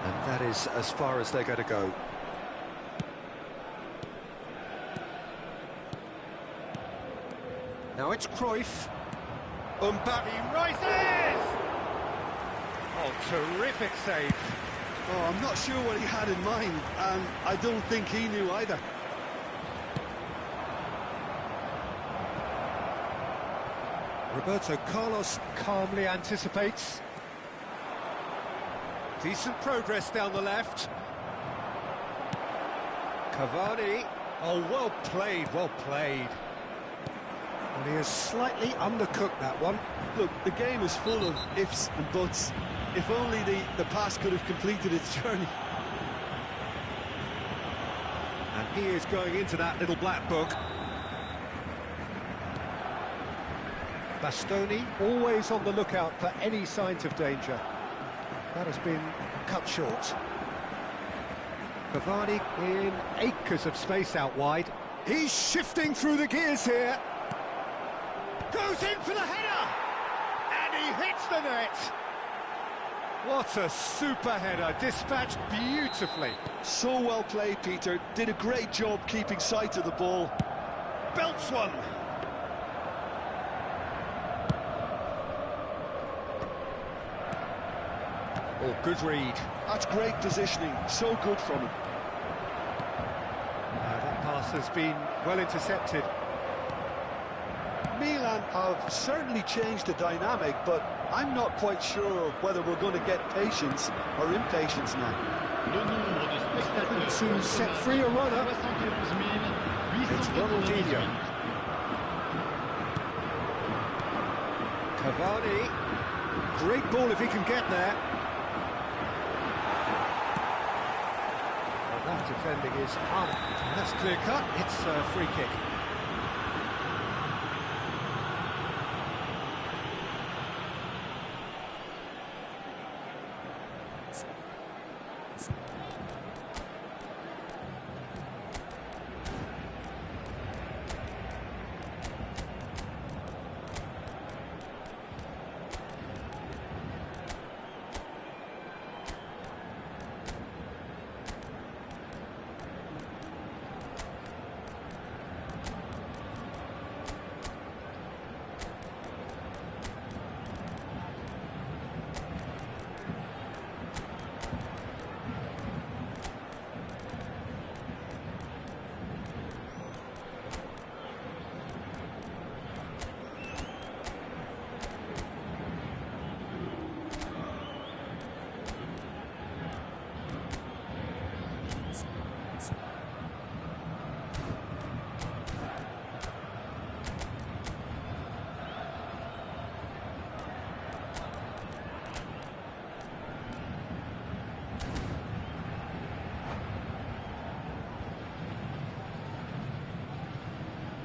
And that is as far as they're going to go. Now it's Cruyff. Mbappe rises! Oh, terrific save. Oh, I'm not sure what he had in mind, and I don't think he knew either. Roberto Carlos calmly anticipates. Decent progress down the left. Cavani. Oh, well played, well played. And he has slightly undercooked that one. Look, the game is full of ifs and buts. If only the pass could have completed its journey. And he is going into that little black book. Bastoni always on the lookout for any signs of danger. That has been cut short. Cavani in acres of space out wide. He's shifting through the gears here. Goes in for the header! And he hits the net! What a super header, dispatched beautifully. So well played, Peter. Did a great job keeping sight of the ball. Belts one! Oh, good read. That's great positioning, so good from him. That pass has been well intercepted. Milan have certainly changed the dynamic, but I'm not quite sure whether we're going to get patience or impatience now. To set free a runner. It's Ronaldinho. Cavani. Great ball if he can get there. Well, that defending is up. That's clear cut. It's a free kick.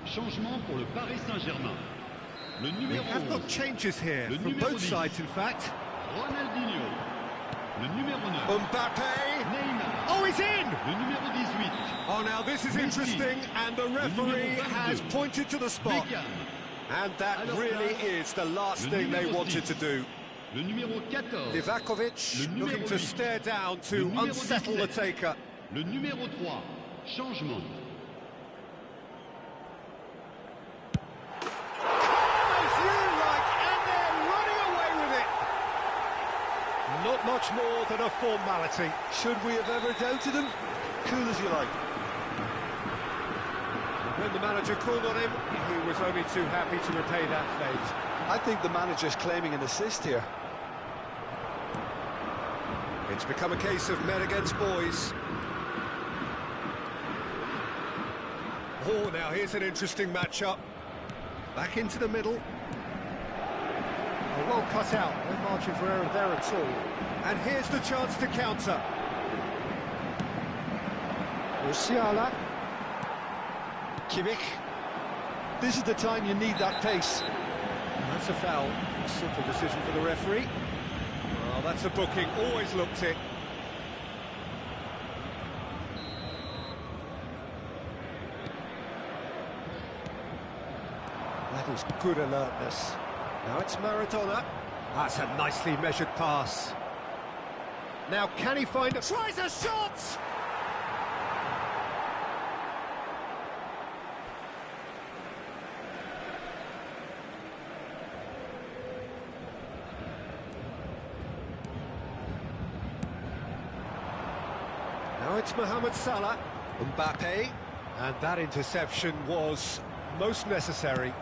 Changement pour le Paris Saint-Germain. Le We numéro have 11, got changes here Le from numéro both 10. sides, in fact. Ronaldinho. Le numéro 9, Mbappe. Neymar. Oh, he's in! Le numéro 18, Oh, now this is Messi. interesting, and the referee has pointed to the spot. Venham. And that Alors really là, is the last le thing they numéro wanted 10. to do. Le numéro 14, Livakovic Le numéro looking to 8. stare down Le to numéro unsettle the 17. taker. le numéro 3, changement. As you like, and they're running away with it. Not much more than a formality. Should we have ever doubted him? Cool as you like. When the manager called on him, he was only too happy to repay that fate. I think the manager's claiming an assist here. It's become a case of men against boys. Oh, now here's an interesting matchup. Back into the middle. Oh, well cut out. No margin for error there at all. And here's the chance to counter. Musiala. Kimmich. This is the time you need that pace. That's a foul. A simple decision for the referee. Well, that's a booking. Always looked it. That is good alertness. Now it's Maradona. That's a nicely measured pass. Now can he find... Tries a shot! Now it's Mohamed Salah, Mbappe, and that interception was most necessary.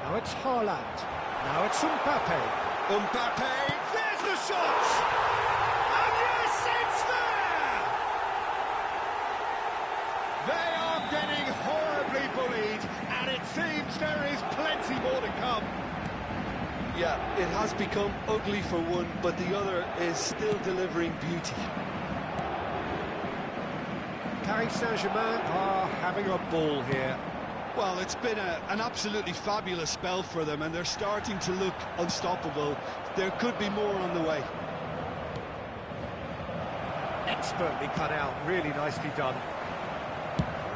Now it's Haaland, now it's Mbappe. Mbappe, there's the shot! And yes, it's there! They are getting horribly bullied, and it seems there is plenty more to come. Yeah, it has become ugly for one, but the other is still delivering beauty. Paris Saint-Germain are having a ball here. Well, it's been an absolutely fabulous spell for them, and they're starting to look unstoppable. There could be more on the way. Expertly cut out, really nicely done.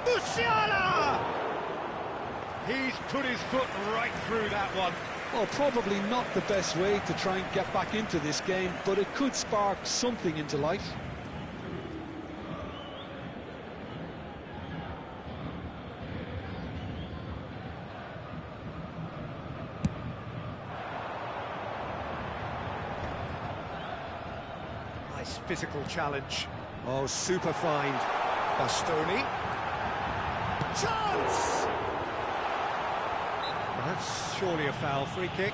Musiala! He's put his foot right through that one. Well, probably not the best way to try and get back into this game, but it could spark something into life. Nice physical challenge. Oh, super find. Bastoni. Chance! That's surely a foul. Free kick.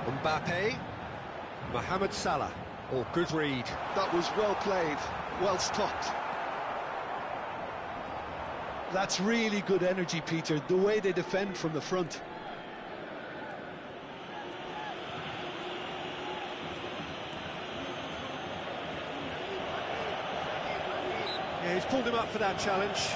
Mbappe, Mohamed Salah, or good read. That was well played, well stopped. That's really good energy, Peter, the way they defend from the front. Yeah, he's pulled him up for that challenge.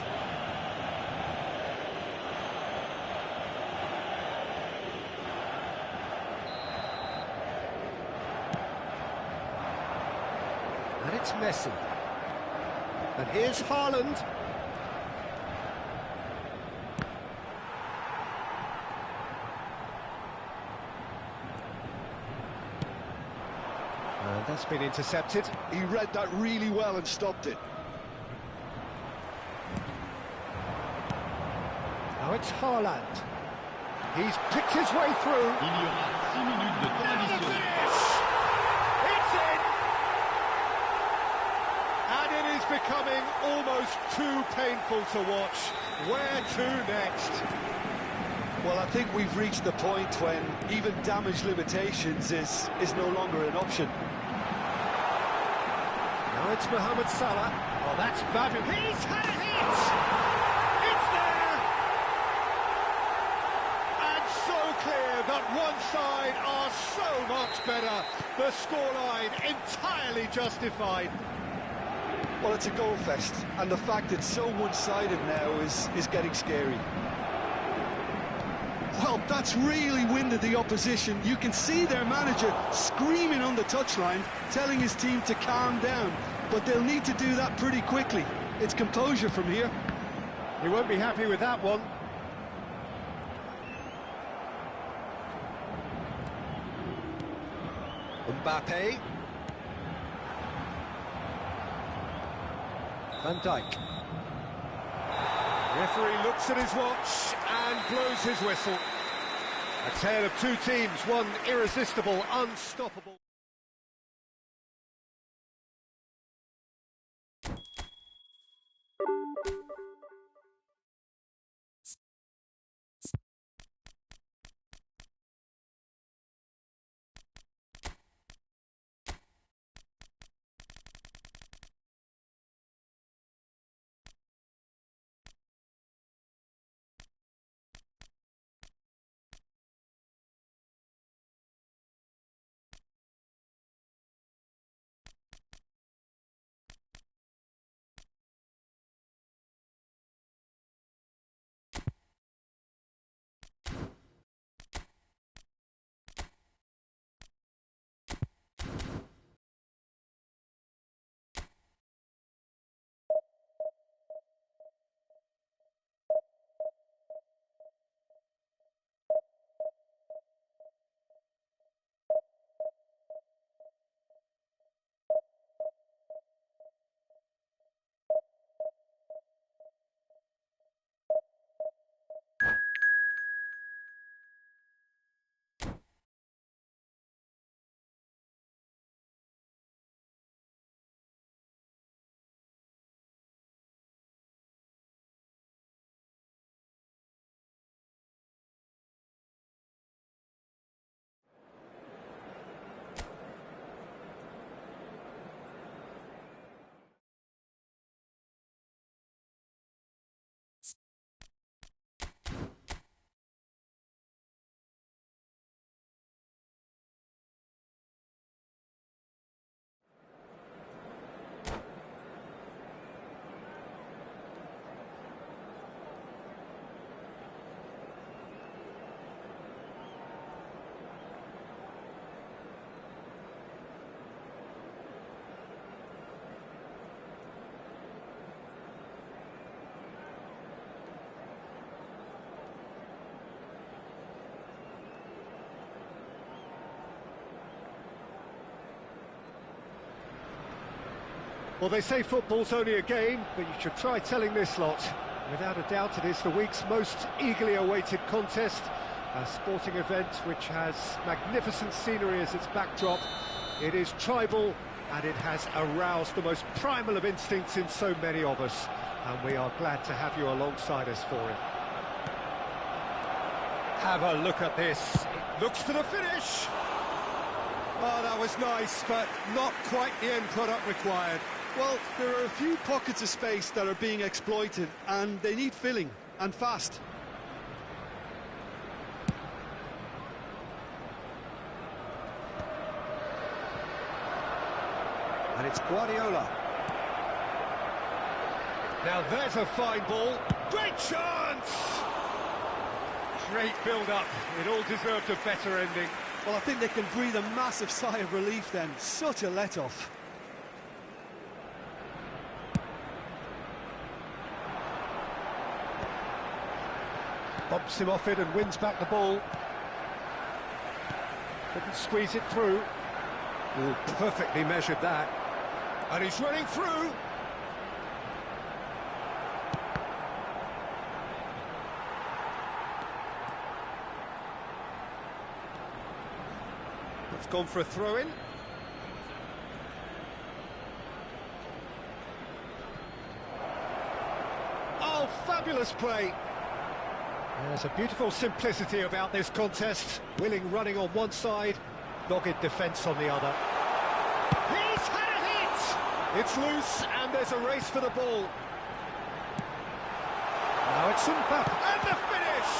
And it's Messi. And here's Haaland. And that's been intercepted. He read that really well and stopped it. Now it's Haaland. He's picked his way through. Il y aura 6 minutes de temps additionnel. It's in! And it is becoming almost too painful to watch. Where to next? Well, I think we've reached the point when even damage limitations is no longer an option. Now it's Mohamed Salah. Oh, that's fabulous. He's had a hit! It's there! And so clear that one side are so much better. The scoreline entirely justified. Well, it's a goal fest, and the fact it's so one-sided now is getting scary. Well, that's really winded the opposition. You can see their manager screaming on the touchline, telling his team to calm down. But they'll need to do that pretty quickly. It's composure from here. He won't be happy with that one. Mbappe. Van Dijk. Referee looks at his watch and blows his whistle. A tale of two teams, one irresistible, unstoppable. Well, they say football's only a game, but you should try telling this lot. Without a doubt, it is the week's most eagerly awaited contest. A sporting event which has magnificent scenery as its backdrop. It is tribal, and it has aroused the most primal of instincts in so many of us, and we are glad to have you alongside us for it. Have a look at this. It looks for the finish. Oh, that was nice, but not quite the end product required. Well, there are a few pockets of space that are being exploited, and they need filling, and fast. And it's Guardiola. Now there's a fine ball. Great chance! Great build-up. It all deserved a better ending. Well, I think they can breathe a massive sigh of relief then. Such a let-off. Bumps him off it and wins back the ball. Couldn't squeeze it through. Ooh, perfectly measured that. And he's running through. It's gone for a throw-in. Oh, fabulous play. There's a beautiful simplicity about this contest. Willing running on one side, dogged defence on the other. He's had a hit! It's loose, and there's a race for the ball. Now it's Mbappe, and the finish!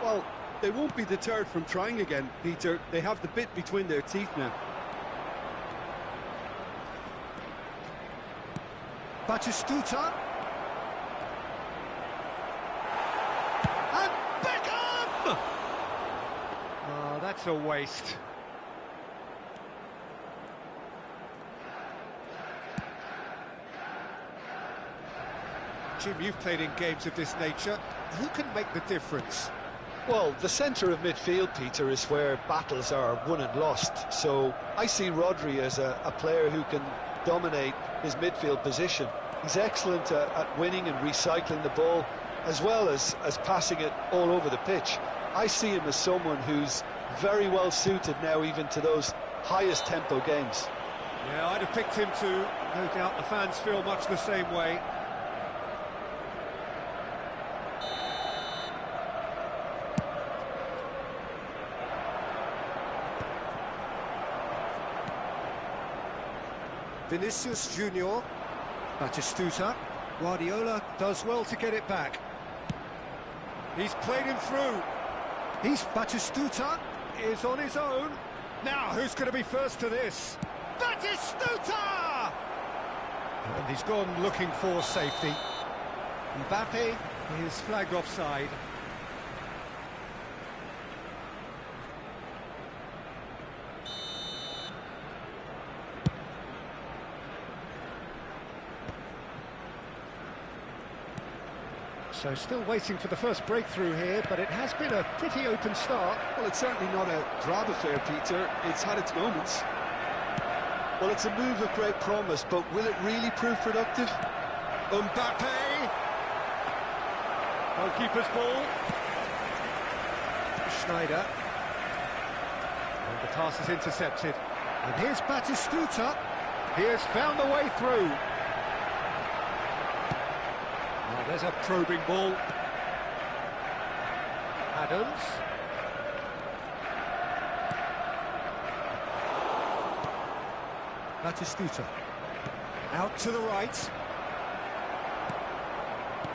Well, they won't be deterred from trying again, Peter. They have the bit between their teeth now. Batistuta. And Beckham! Oh, that's a waste. Jim, you've played in games of this nature. Who can make the difference? Well, the centre of midfield, Peter, is where battles are won and lost. So I see Rodri as a player who can dominate his midfield position. He's excellent at winning and recycling the ball, as well as passing it all over the pitch. I see him as someone who's very well suited now even to those highest tempo games. Yeah, I'd have picked him too. No doubt the fans feel much the same way. Vinicius Junior, Batistuta. Guardiola does well to get it back. He's played him through. Batistuta is on his own. Now, who's going to be first to this? Batistuta! And he's gone looking for safety. Mbappe is flagged offside. So still waiting for the first breakthrough here, but it has been a pretty open start. Well, it's certainly not a drab affair, Peter. It's had its moments. Well, it's a move of great promise, but will it really prove productive? Mbappe! Goalkeeper's ball. Schneider. And the pass is intercepted. And here's Batistuta. He has found the way through. There's a probing ball. Adams. Batistuta. Out to the right.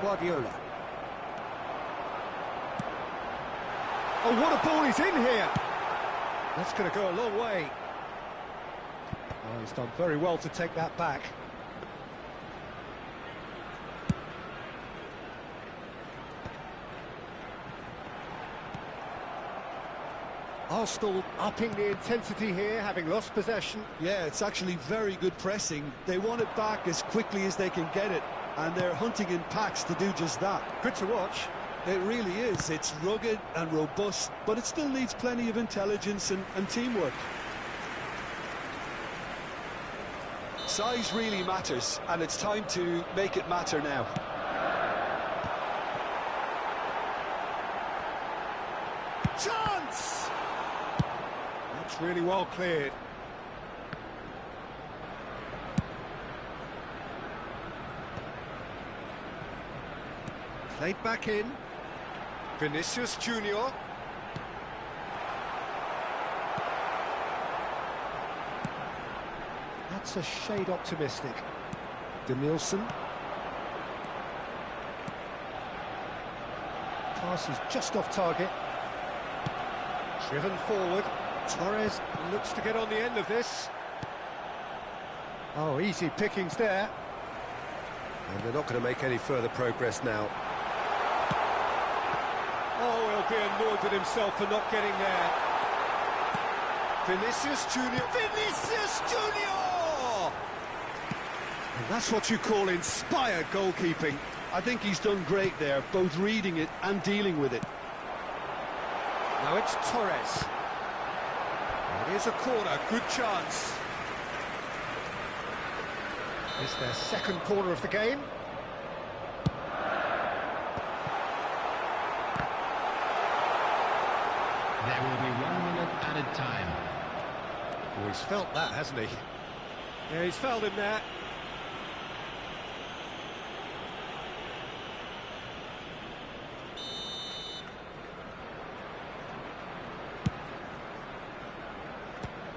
Guardiola. Oh, what a ball he's in here! That's going to go a long way. Oh, he's done very well to take that back. Arsenal upping the intensity here, having lost possession. Yeah, it's actually very good pressing. They want it back as quickly as they can get it, and they're hunting in packs to do just that. Good to watch. It really is. It's rugged and robust, but it still needs plenty of intelligence and teamwork. Size really matters, and it's time to make it matter now. That's really well cleared. Played back in. Vinicius Junior. That's a shade optimistic. Danielson. Pass is just off target. Driven forward. Torres looks to get on the end of this. Oh, easy pickings there. And they're not going to make any further progress now. Oh, he'll be annoyed with himself for not getting there. Vinicius Junior. Vinicius Junior! And that's what you call inspired goalkeeping. I think he's done great there, both reading it and dealing with it. Now it's Torres. It is a corner, good chance. It's their second corner of the game. There will be 1 minute added time. Oh, he's felt that, hasn't he? Yeah, he's felt him there.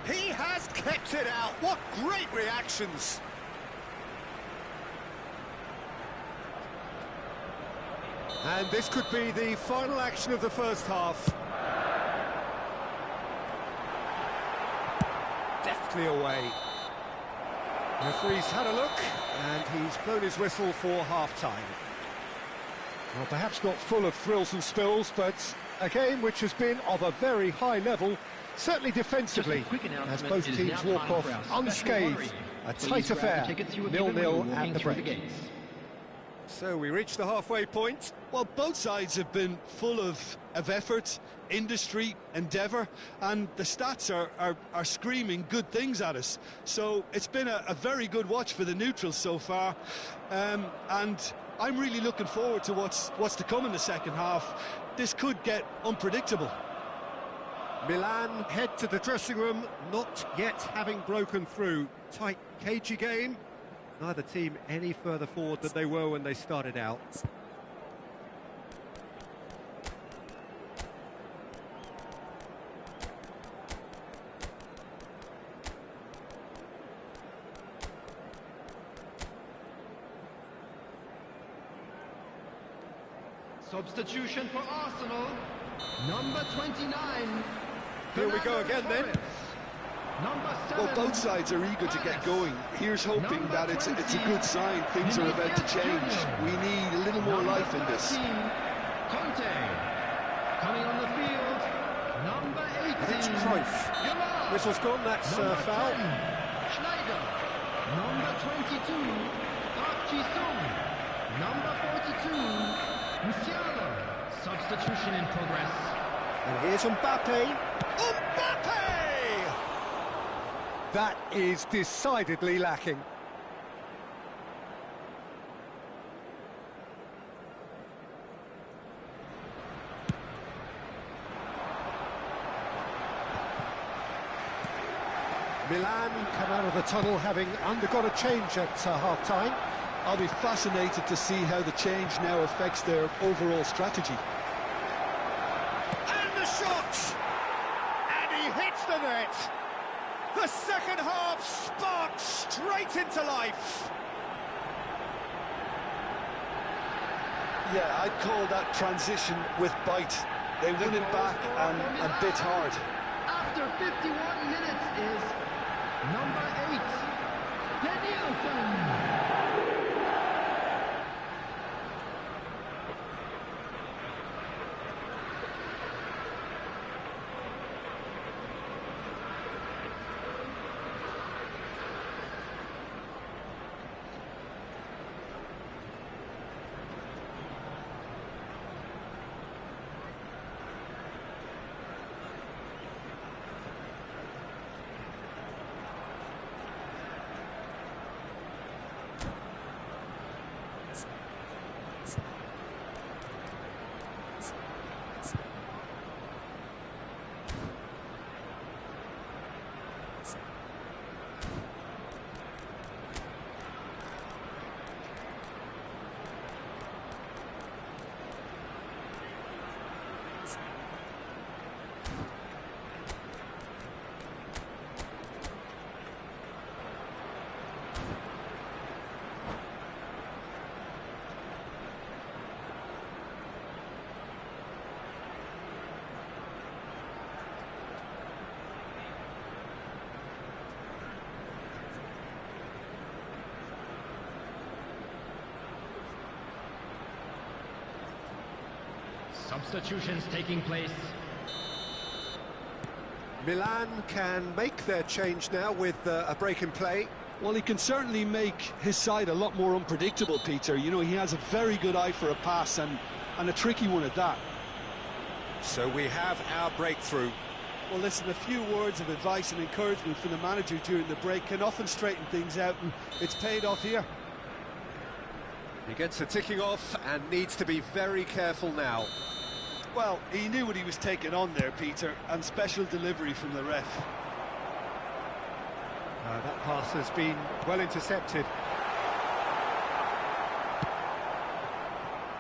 He has kept it out. What great reactions. And this could be the final action of the first half. Deftly away. The referee's had a look, and he's blown his whistle for half-time. Well, perhaps not full of thrills and spills, but a game which has been of a very high level, certainly defensively, as both teams walk off unscathed. A tight affair, 0-0 at the break. So we reach the halfway point. Well, both sides have been full of effort, industry, endeavour, and the stats are screaming good things at us. So it's been a very good watch for the neutrals so far, and I'm really looking forward to what's to come in the second half. This could get unpredictable. Milan head to the dressing room, not yet having broken through. Tight, cagey game. Neither team any further forward than they were when they started out. Substitution for Arsenal, number 29. Here we go again then. Number 7. Well, both sides are eager to get going. Here's hoping that it's a good sign. Things are about to change. We need a little more life in this. Conte coming on the field. Number 18. It's Cruyff. Whistle's gone, that's foul. Schneider. Number 22. Park Ji-sung. Number 42. Musiala. Substitution in progress. And here's Mbappe. Mbappe! That is decidedly lacking. Milan come out of the tunnel having undergone a change at half-time. I'll be fascinated to see how the change now affects their overall strategy. And the shot! And he hits the net! The second half sparked straight into life! Yeah, I'd call that transition with bite. They won it back and bit hard. After 51 minutes is number 8, Danielson. Substitutions taking place. Milan can make their change now with a break in play. Well, he can certainly make his side a lot more unpredictable, Peter. You know, he has a very good eye for a pass and a tricky one at that. So we have our breakthrough. Well, listen, a few words of advice and encouragement from the manager during the break can often straighten things out, and it's paid off here. He gets the ticking off and needs to be very careful now. Well, he knew what he was taking on there, Peter, and special delivery from the ref. That pass has been well intercepted.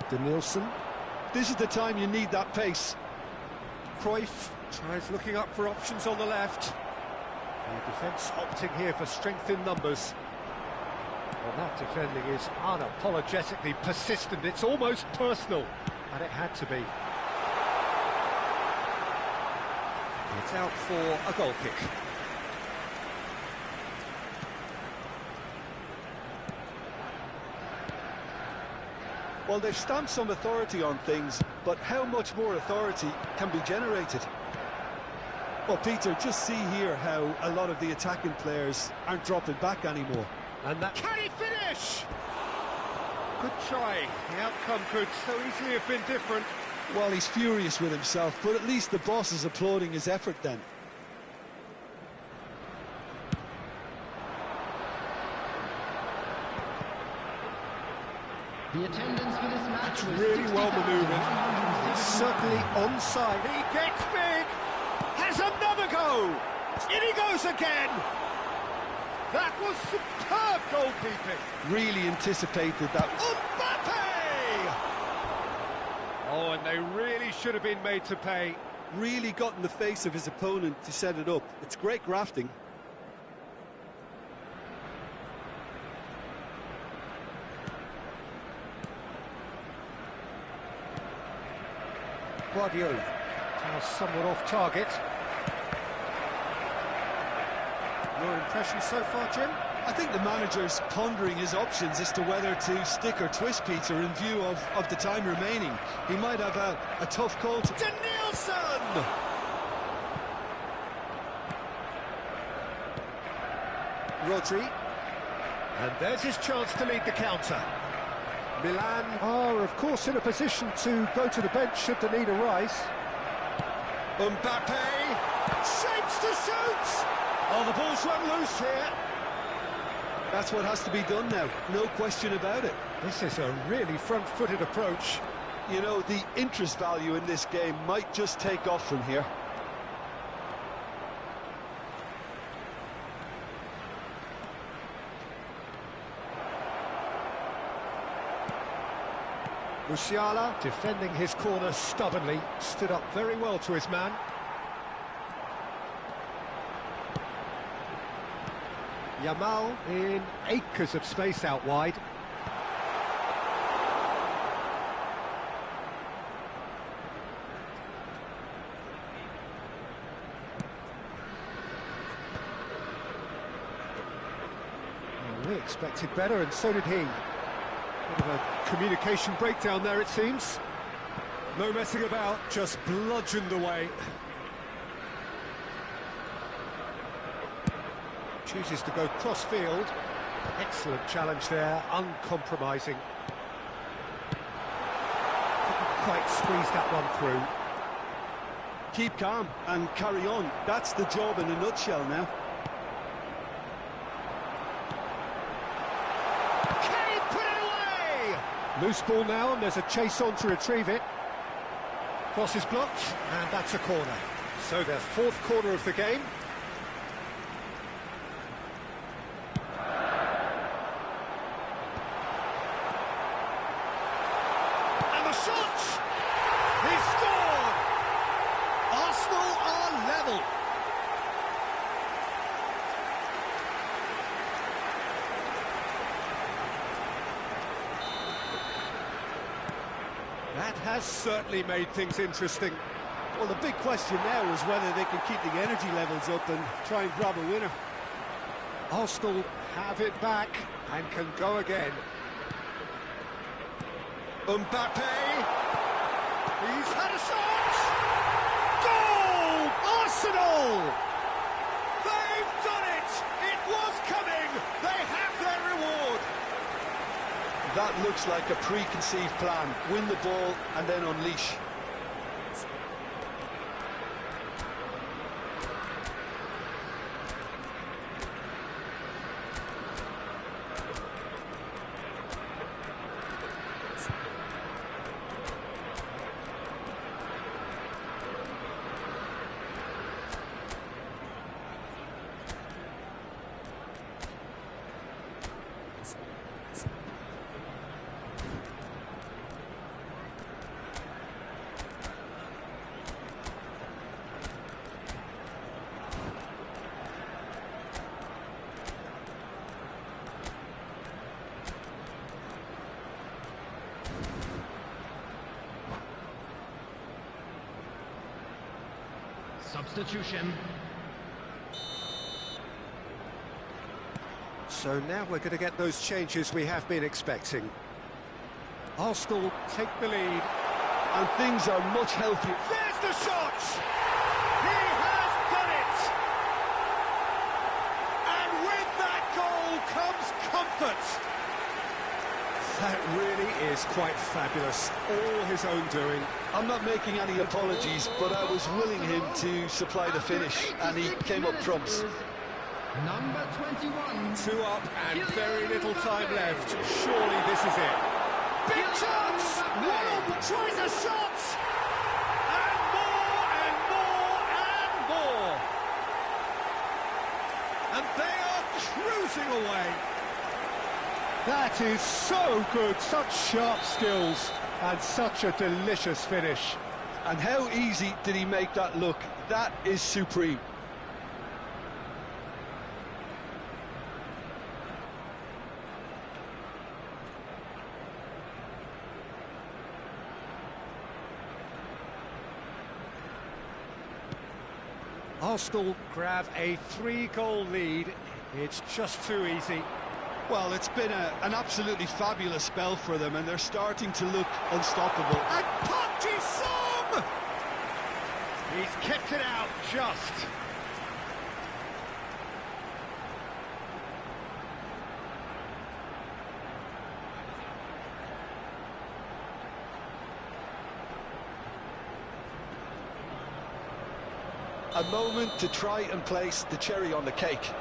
Danielson. This is the time you need that pace. Cruyff tries looking up for options on the left. The defence opting here for strength in numbers. Well, that defending is unapologetically persistent. It's almost personal, and it had to be. It's out for a goal kick. Well, they've stamped some authority on things, but how much more authority can be generated? Well, Peter, just see here how a lot of the attacking players aren't dropping back anymore. And that... Can he finish? Good try. The outcome could so easily have been different. Well, he's furious with himself, but at least the boss is applauding his effort then. The attendance for this match was Really well manoeuvred. He's certainly onside. He gets big. Has another go. In he goes again. That was superb goalkeeping. Really anticipated that. Mbappe! Oh, and they really should have been made to pay. Really got in the face of his opponent to set it up. It's great grafting. Guardiola. Now somewhat off target. Your impression so far, Jim? I think the manager's pondering his options as to whether to stick or twist, Peter, in view of the time remaining. He might have a tough call to... Danielson! Rodri. And there's his chance to lead the counter. Milan are, of course, in a position to go to the bench should the need arise. Mbappe shapes to shoot! Oh, the ball's run loose here. That's what has to be done now, no question about it. This is a really front-footed approach. You know, the interest value in this game might just take off from here. Musiala, defending his corner stubbornly, stood up very well to his man. Yamal in acres of space out wide. Well, we expected better, and so did he. Bit of a communication breakdown there, it seems. No messing about, just bludgeoned away. Chooses to go cross-field. Excellent challenge there, uncompromising. Couldn't quite squeeze that one through. Keep calm and carry on. That's the job in a nutshell now. Loose ball now, and there's a chase on to retrieve it. Cross is blocked, and that's a corner. So their fourth corner of the game. And the shot! He scored! Arsenal are level. That has certainly made things interesting. Well, the big question now is whether they can keep the energy levels up and try and grab a winner. Arsenal have it back and can go again. Mbappe! He's had a shot! Goal! Arsenal! They've done it! It was coming! They have their reward! That looks like a preconceived plan. Win the ball and then unleash. Substitution. So now we're going to get those changes we have been expecting. Arsenal take the lead. And things are much healthier. There's the shot! He has done it! And with that goal comes comfort. That really is quite fabulous. All his own doing. I'm not making any apologies, but I was willing him to supply the finish, and he came up trumps. Number 21. 2 up and very little time left. Surely this is it. Big chance! Ronald tries a shot! And more and more and more! And they are cruising away. That is so good, such sharp skills and such a delicious finish. And how easy did he make that look? That is supreme. Arsenal grab a 3-goal lead. It's just too easy. Well, it's been an absolutely fabulous spell for them, and they're starting to look unstoppable. And Park Ji-sung! He's kept it out just. A moment to try and place the cherry on the cake.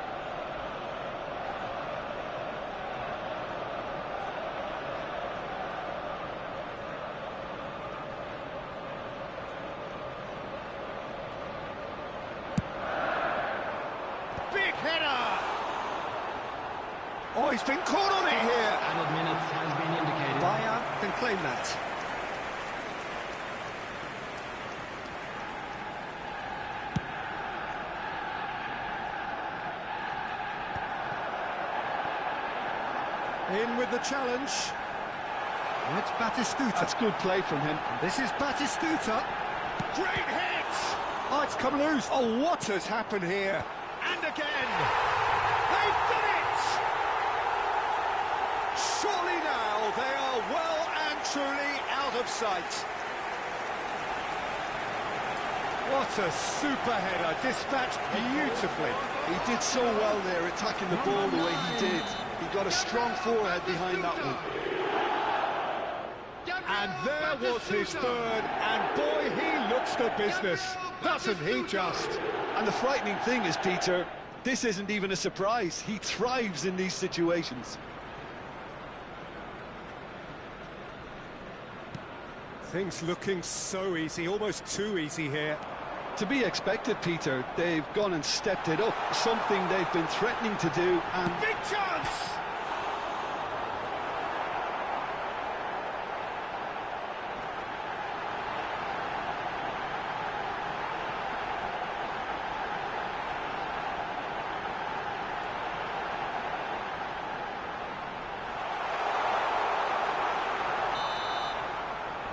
Big header! Oh, he's been caught on it here. Added minutes has been indicated. Venham can claim that. In with the challenge. It's Batistuta. That's good play from him. This is Batistuta. Great hit! Oh, it's come loose. Oh, what has happened here? And again! They've done it! Surely now they are well and truly out of sight. What a super header, dispatched beautifully. He did so well there, attacking the ball the way he did. He got a strong forehead behind that one. And there was his third, and boy, he looks the business, doesn't he just? And the frightening thing is, Peter, this isn't even a surprise. He thrives in these situations. Things looking so easy, almost too easy here. To be expected, Peter. They've gone and stepped it up, something they've been threatening to do, and... Big chance!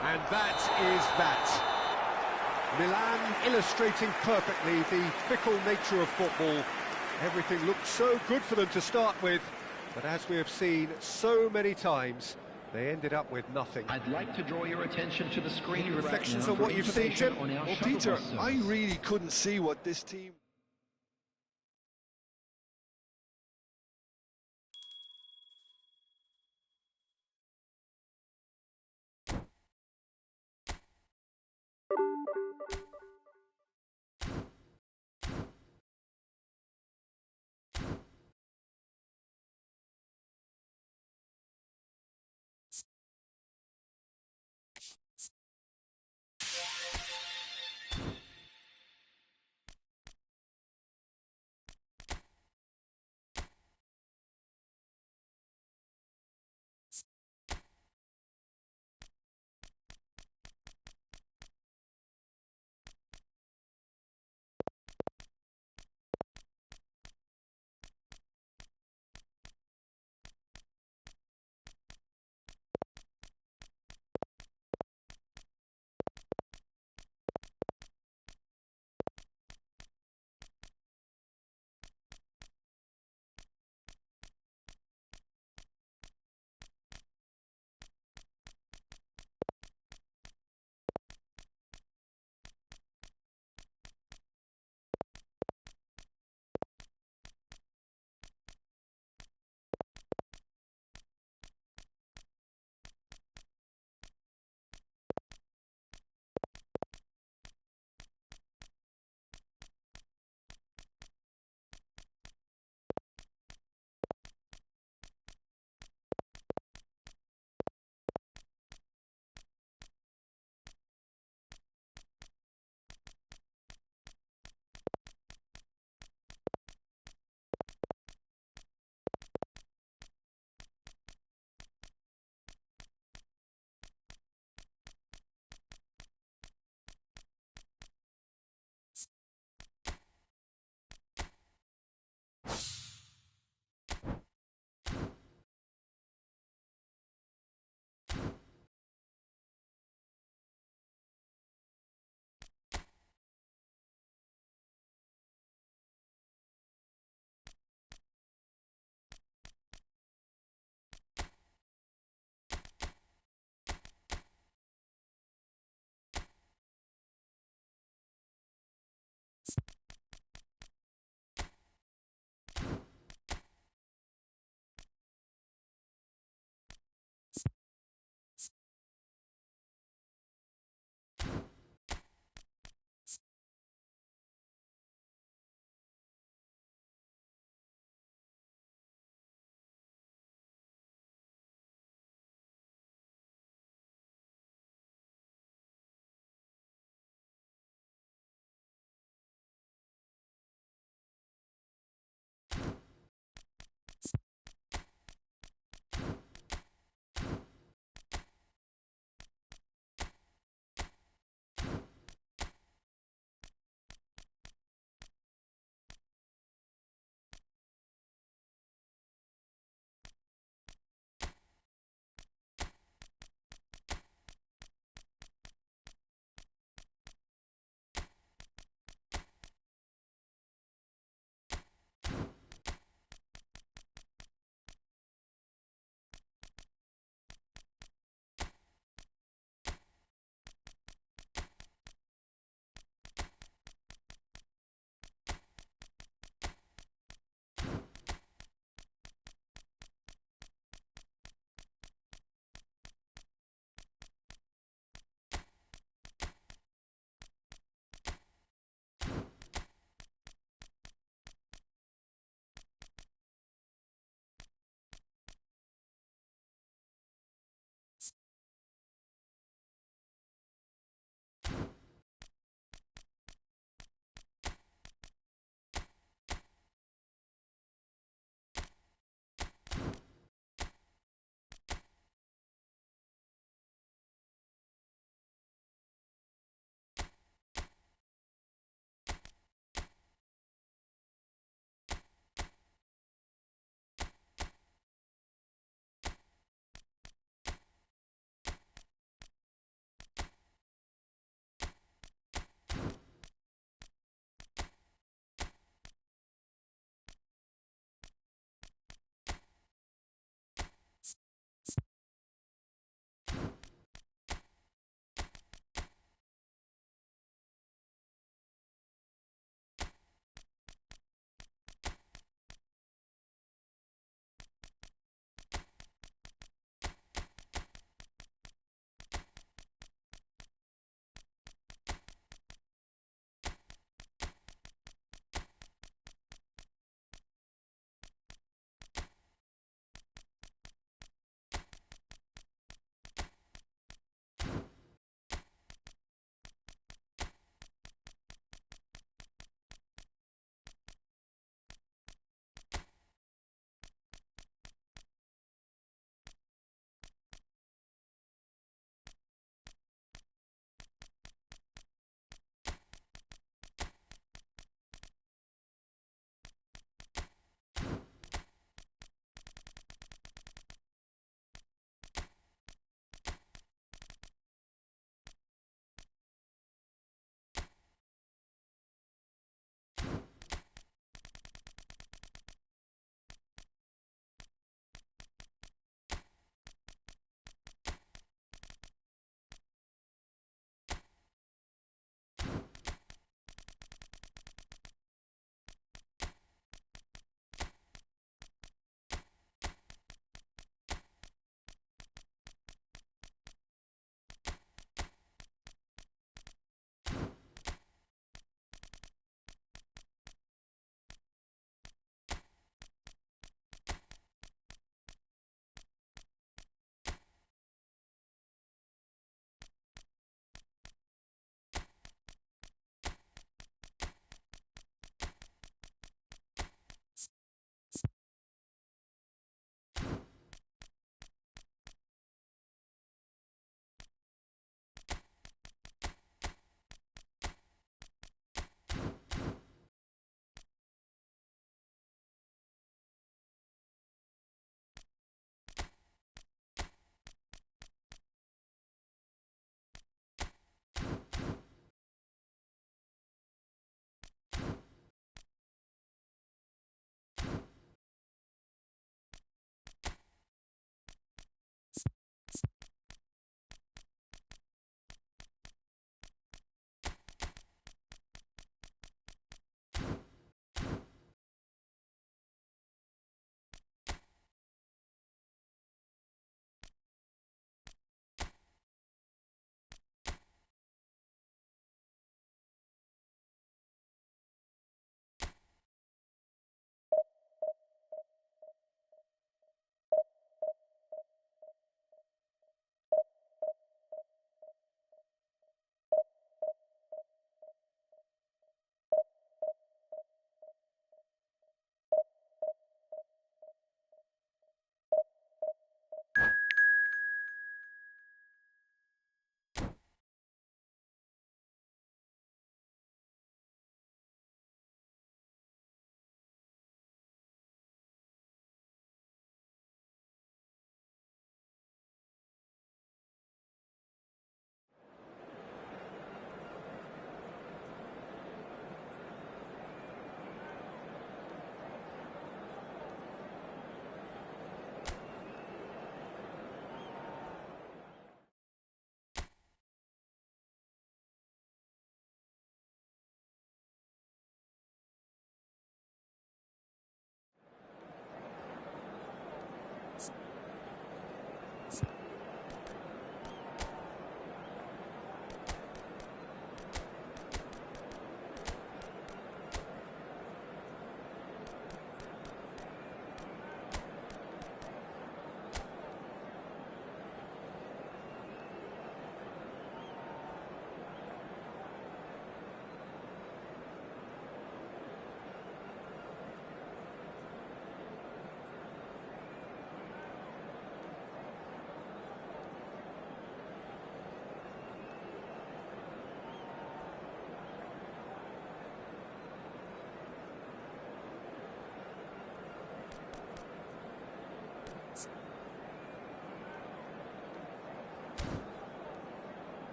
And that is that. Milan illustrating perfectly the fickle nature of football. Everything looked so good for them to start with, but as we have seen so many times, They ended up with nothing. I'd like to draw your attention to the screen Any right reflections now on for what you've seen, information Jim? on our Well, shuttle Peter, bus I service. really couldn't see what this team...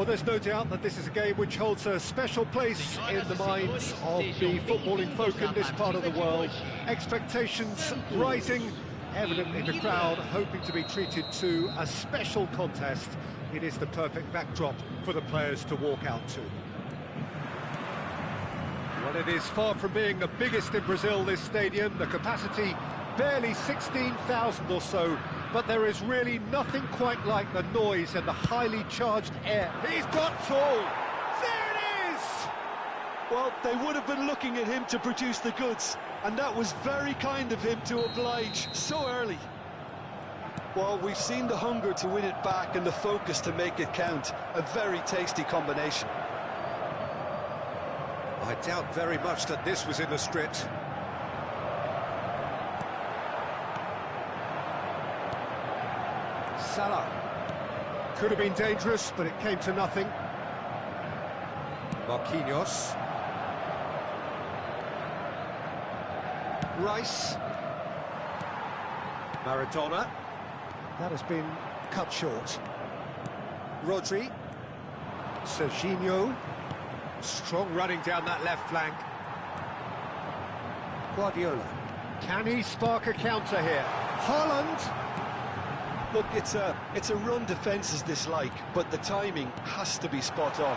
Well, there's no doubt that this is a game which holds a special place in the minds of the footballing folk in this part of the world. Expectations rising, evidently the crowd hoping to be treated to a special contest. It is the perfect backdrop for the players to walk out to. Well, it is far from being the biggest in Brazil, this stadium. The capacity barely 16,000 or so, but there is really nothing quite like the noise and the highly charged air. He's got tall! There it is! Well, they would have been looking at him to produce the goods, and that was very kind of him to oblige so early. Well, we've seen the hunger to win it back and the focus to make it count. A very tasty combination. I doubt very much that this was in the script. Salah. Could have been dangerous, but it came to nothing. Marquinhos. Rice. Maradona. That has been cut short. Rodri. Serginho. Strong running down that left flank. Guardiola. Can he spark a counter here? Haaland. Look, it's a run defence is dislike, but the timing has to be spot on.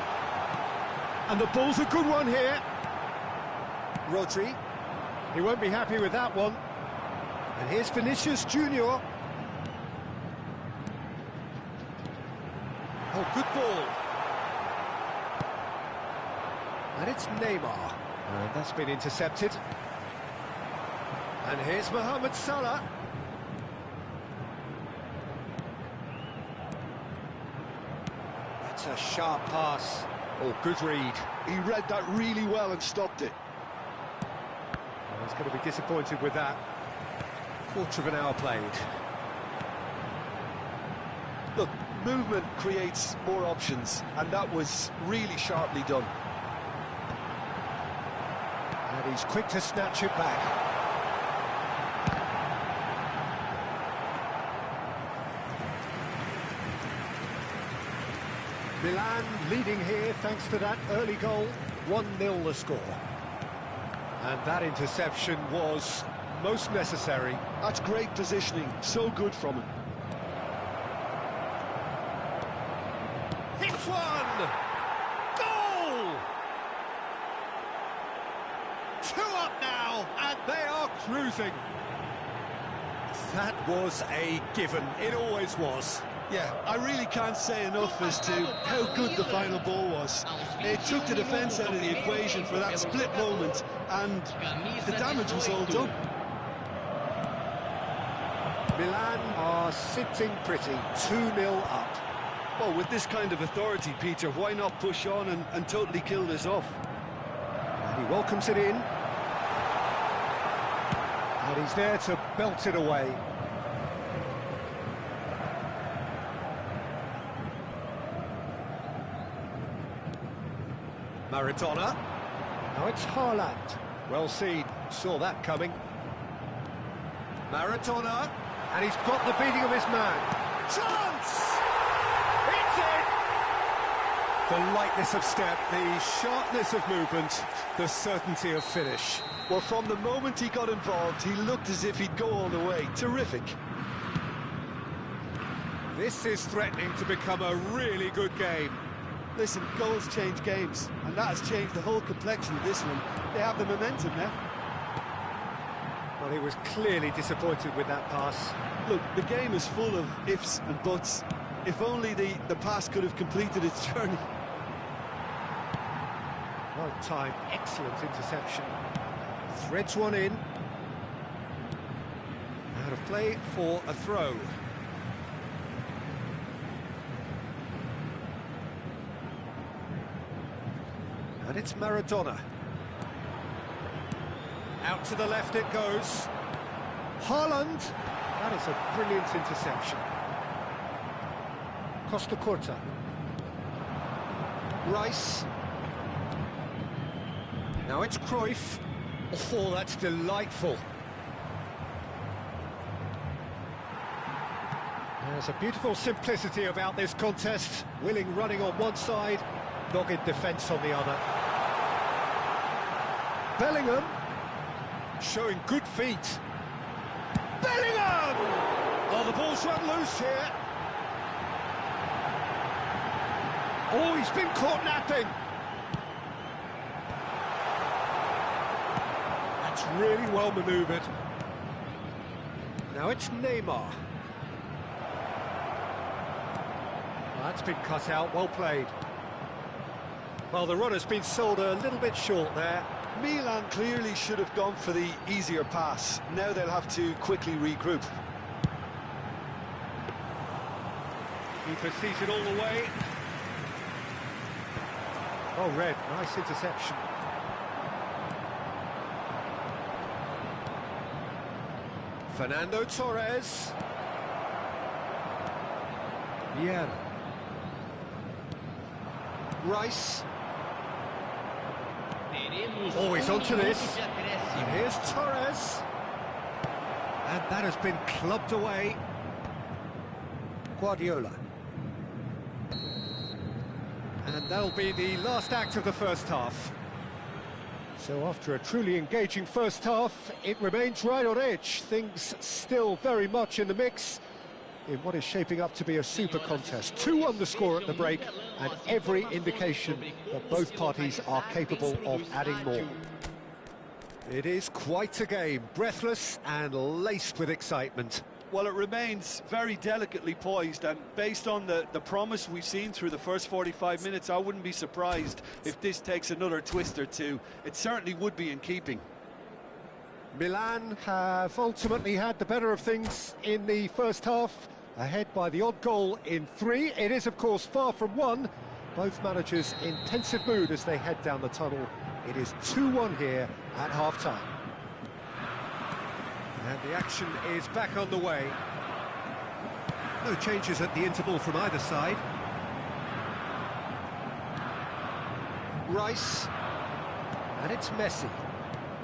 And the ball's a good one here. Rodri. He won't be happy with that one. And here's Vinicius Junior. Oh, good ball. And it's Neymar. And that's been intercepted. And here's Mohamed Salah. That's a sharp pass. Oh, good read. He read that really well and stopped it. Well, he's going to be disappointed with that. Quarter of an hour played. Look, movement creates more options, and that was really sharply done. And he's quick to snatch it back. Milan leading here thanks to that early goal. 1-0 the score. And that interception was most necessary. That's great positioning, so good from him. Hits one! Goal! 2 up now, and they are cruising. That was a given, it always was. Yeah, I really can't say enough as to how good the final ball was. It took the defence out of the equation for that split moment, and the damage was all done. Milan are sitting pretty, 2-0 up. Well, with this kind of authority, Peter, why not push on and totally kill this off? And he welcomes it in. And he's there to belt it away. Maradona. Now it's Haaland. Well seen, saw that coming. Maradona, and he's got the beating of his man. Chance! It's in! The lightness of step, the sharpness of movement, the certainty of finish. Well, from the moment he got involved, he looked as if he'd go all the way. Terrific. This is threatening to become a really good game. Listen, goals change games, and that has changed the whole complexion of this one. They have the momentum now. Well, he was clearly disappointed with that pass. Look, the game is full of ifs and buts. If only the pass could have completed its journey. Well timed, excellent interception. Threads one in. Out of play for a throw. And it's Maradona. Out to the left it goes. Haaland. That is a brilliant interception. Costa Corta. Rice. Now it's Cruyff. Oh, that's delightful. There's a beautiful simplicity about this contest. Willing running on one side, dogged defence on the other. Bellingham, showing good feet. Bellingham! Oh, the ball's run loose here. Oh, he's been caught napping. That's really well manoeuvred. Now it's Neymar. That's been cut out, well played. Well, the runner's been sold a little bit short there. Milan clearly should have gone for the easier pass. Now they'll have to quickly regroup. Keeper sees it all the way. Oh, red, nice interception. Fernando Torres. Vieira. Rice. Oh, he's onto this. And here's Torres. And that has been clubbed away. Guardiola. And that'll be the last act of the first half. So after a truly engaging first half, it remains right on edge. Things still very much in the mix in what is shaping up to be a super contest. 2-1 the score at the break, and every indication that both parties are capable of adding more. It is quite a game, breathless and laced with excitement. Well, it remains very delicately poised, and based on the promise we've seen through the first 45 minutes, I wouldn't be surprised if this takes another twist or two. It certainly would be in keeping. Milan have ultimately had the better of things in the first half, ahead by the odd goal in 3. It is, of course, far from 1. Both managers in pensive mood as they head down the tunnel. It is 2-1 here at half-time. And the action is back on the way. No changes at the interval from either side. Rice. And it's Messi.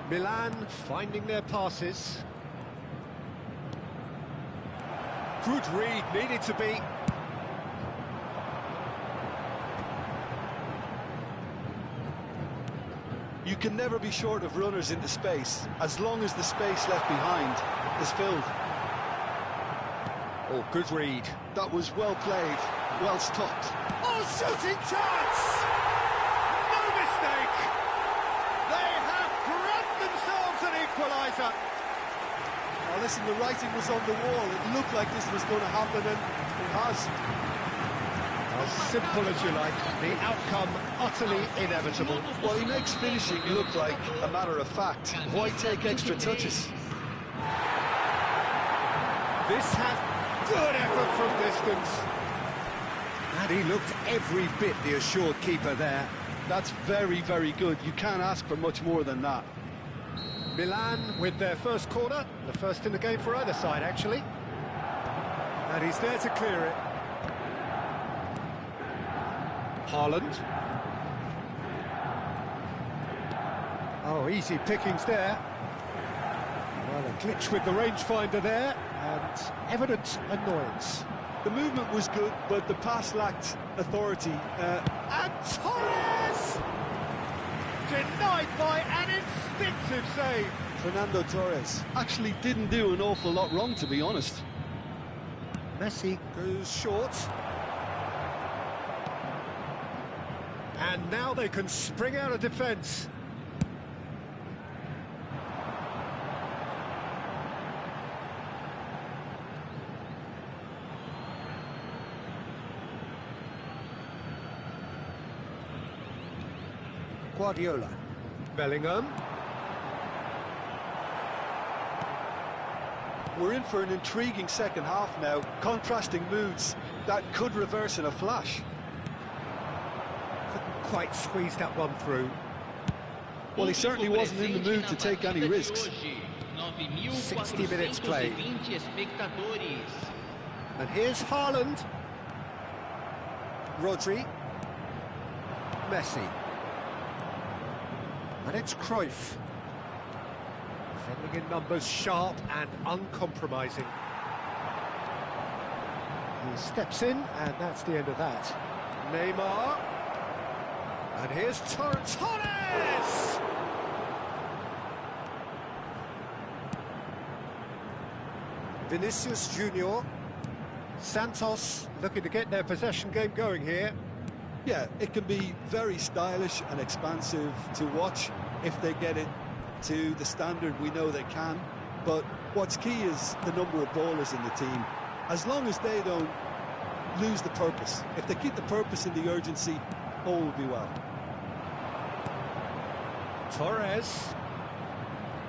Milan finding their passes. Good read, needed to be. You can never be short of runners into space, as long as the space left behind is filled. Oh, good read. That was well played, well stopped. Oh, shooting chance! No mistake! They have grabbed themselves an equaliser. Well, listen, the writing was on the wall. It looked like this was going to happen, and it has. As simple as you like, the outcome utterly inevitable. Well, he makes finishing look like a matter of fact. Why take extra touches? This had good effort from distance. And he looked every bit the assured keeper there. That's very, very good. You can't ask for much more than that. Milan with their first corner, the first in the game for either side, actually. And he's there to clear it. Haaland. Oh, easy pickings there. Well, a glitch with the rangefinder there, and evident annoyance. The movement was good, but the pass lacked authority. And Torres! Denied by an instinctive save. Fernando Torres actually didn't do an awful lot wrong, to be honest. Messi goes short. And now they can spring out of defence. Guardiola. Bellingham. We're in for an intriguing second half now. Contrasting moods that could reverse in a flash. Quite squeezed that one through. Well, he certainly wasn't in the mood to take any risks. 60 minutes played. And here's Haaland. Rodri. Messi. And it's Cruyff. Defending in numbers, sharp and uncompromising. He steps in, and that's the end of that. Neymar. And here's Torres! Vinicius Junior. Santos looking to get their possession game going here. Yeah, it can be very stylish and expansive to watch if they get it to the standard we know they can. But what's key is the number of ballers in the team. As long as they don't lose the purpose. If they keep the purpose and the urgency, all will be well. Torres.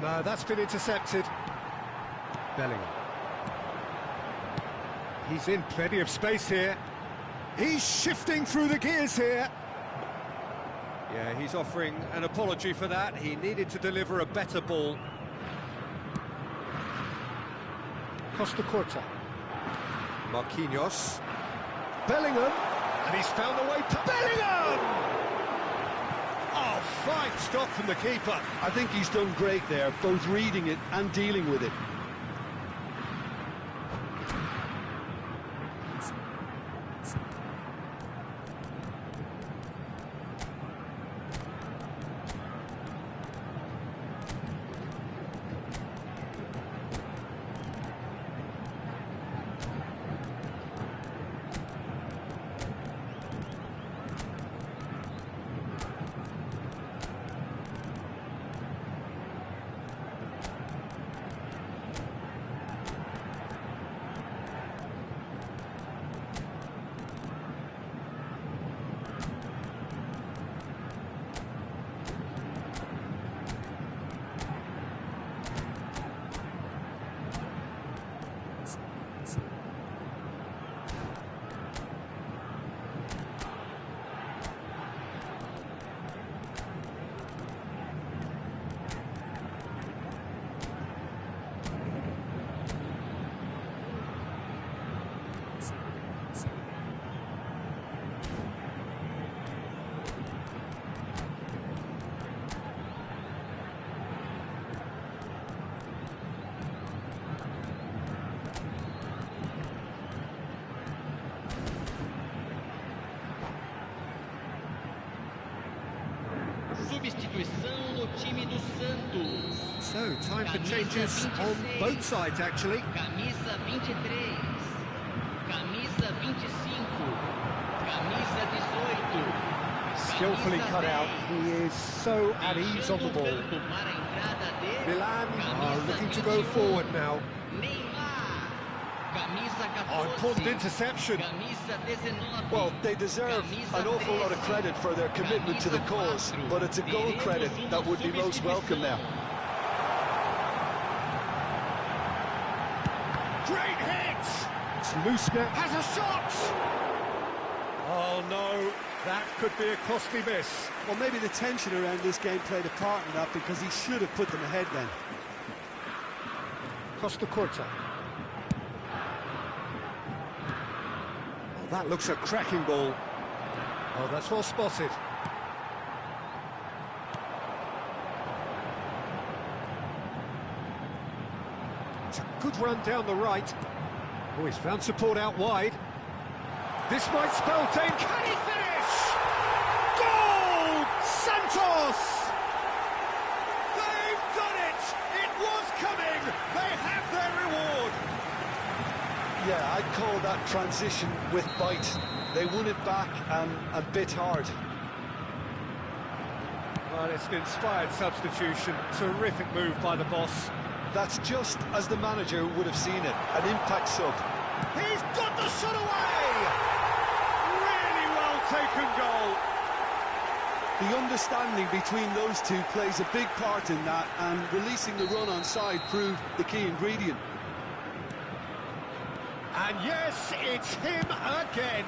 No, that's been intercepted. Bellingham. He's in plenty of space here. He's shifting through the gears here. Yeah, he's offering an apology for that. He needed to deliver a better ball. Costa Corta. Marquinhos. Bellingham. And he's found a way to Bellingham! Oh, fine stop from the keeper. I think he's done great there, both reading it and dealing with it. Substituição no time do Santos. So, time for changes on both sides, actually. Camisa 23. Camisa 25. Camisa 18. Skillfully cut out. He is so at ease on the ball. Milan are looking to go forward now. Oh, important interception. Well, they deserve an awful lot of credit for their commitment to the cause, but it's a goal credit that would be most welcome now. Great hit! Sluska has a shot! Oh no, that could be a costly miss. Well, maybe the tension around this game played a part in that, because he should have put them ahead then. Costa Corta. That looks a cracking ball. Oh, that's well spotted. It's a good run down the right. Oh, he's found support out wide. This might spell danger. Can he finish? Goal! Santos! They've done it! It was coming! They have their reward! Yeah, I'd call that transition with bite. They won it back and a bit hard. Well, it's an inspired substitution. Terrific move by the boss. That's just as the manager would have seen it, an impact sub. He's got the shot away! Really well taken goal. The understanding between those two plays a big part in that, and releasing the run on side proved the key ingredient. And yes, it's him again.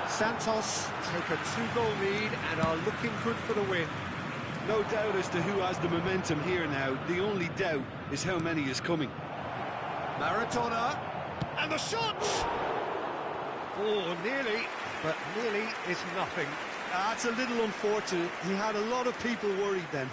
Santos take a 2-goal lead and are looking good for the win. No doubt as to who has the momentum here now. The only doubt is how many is coming. Maradona, and the shot! Oh, nearly, but nearly is nothing. That's a little unfortunate. He had a lot of people worried then.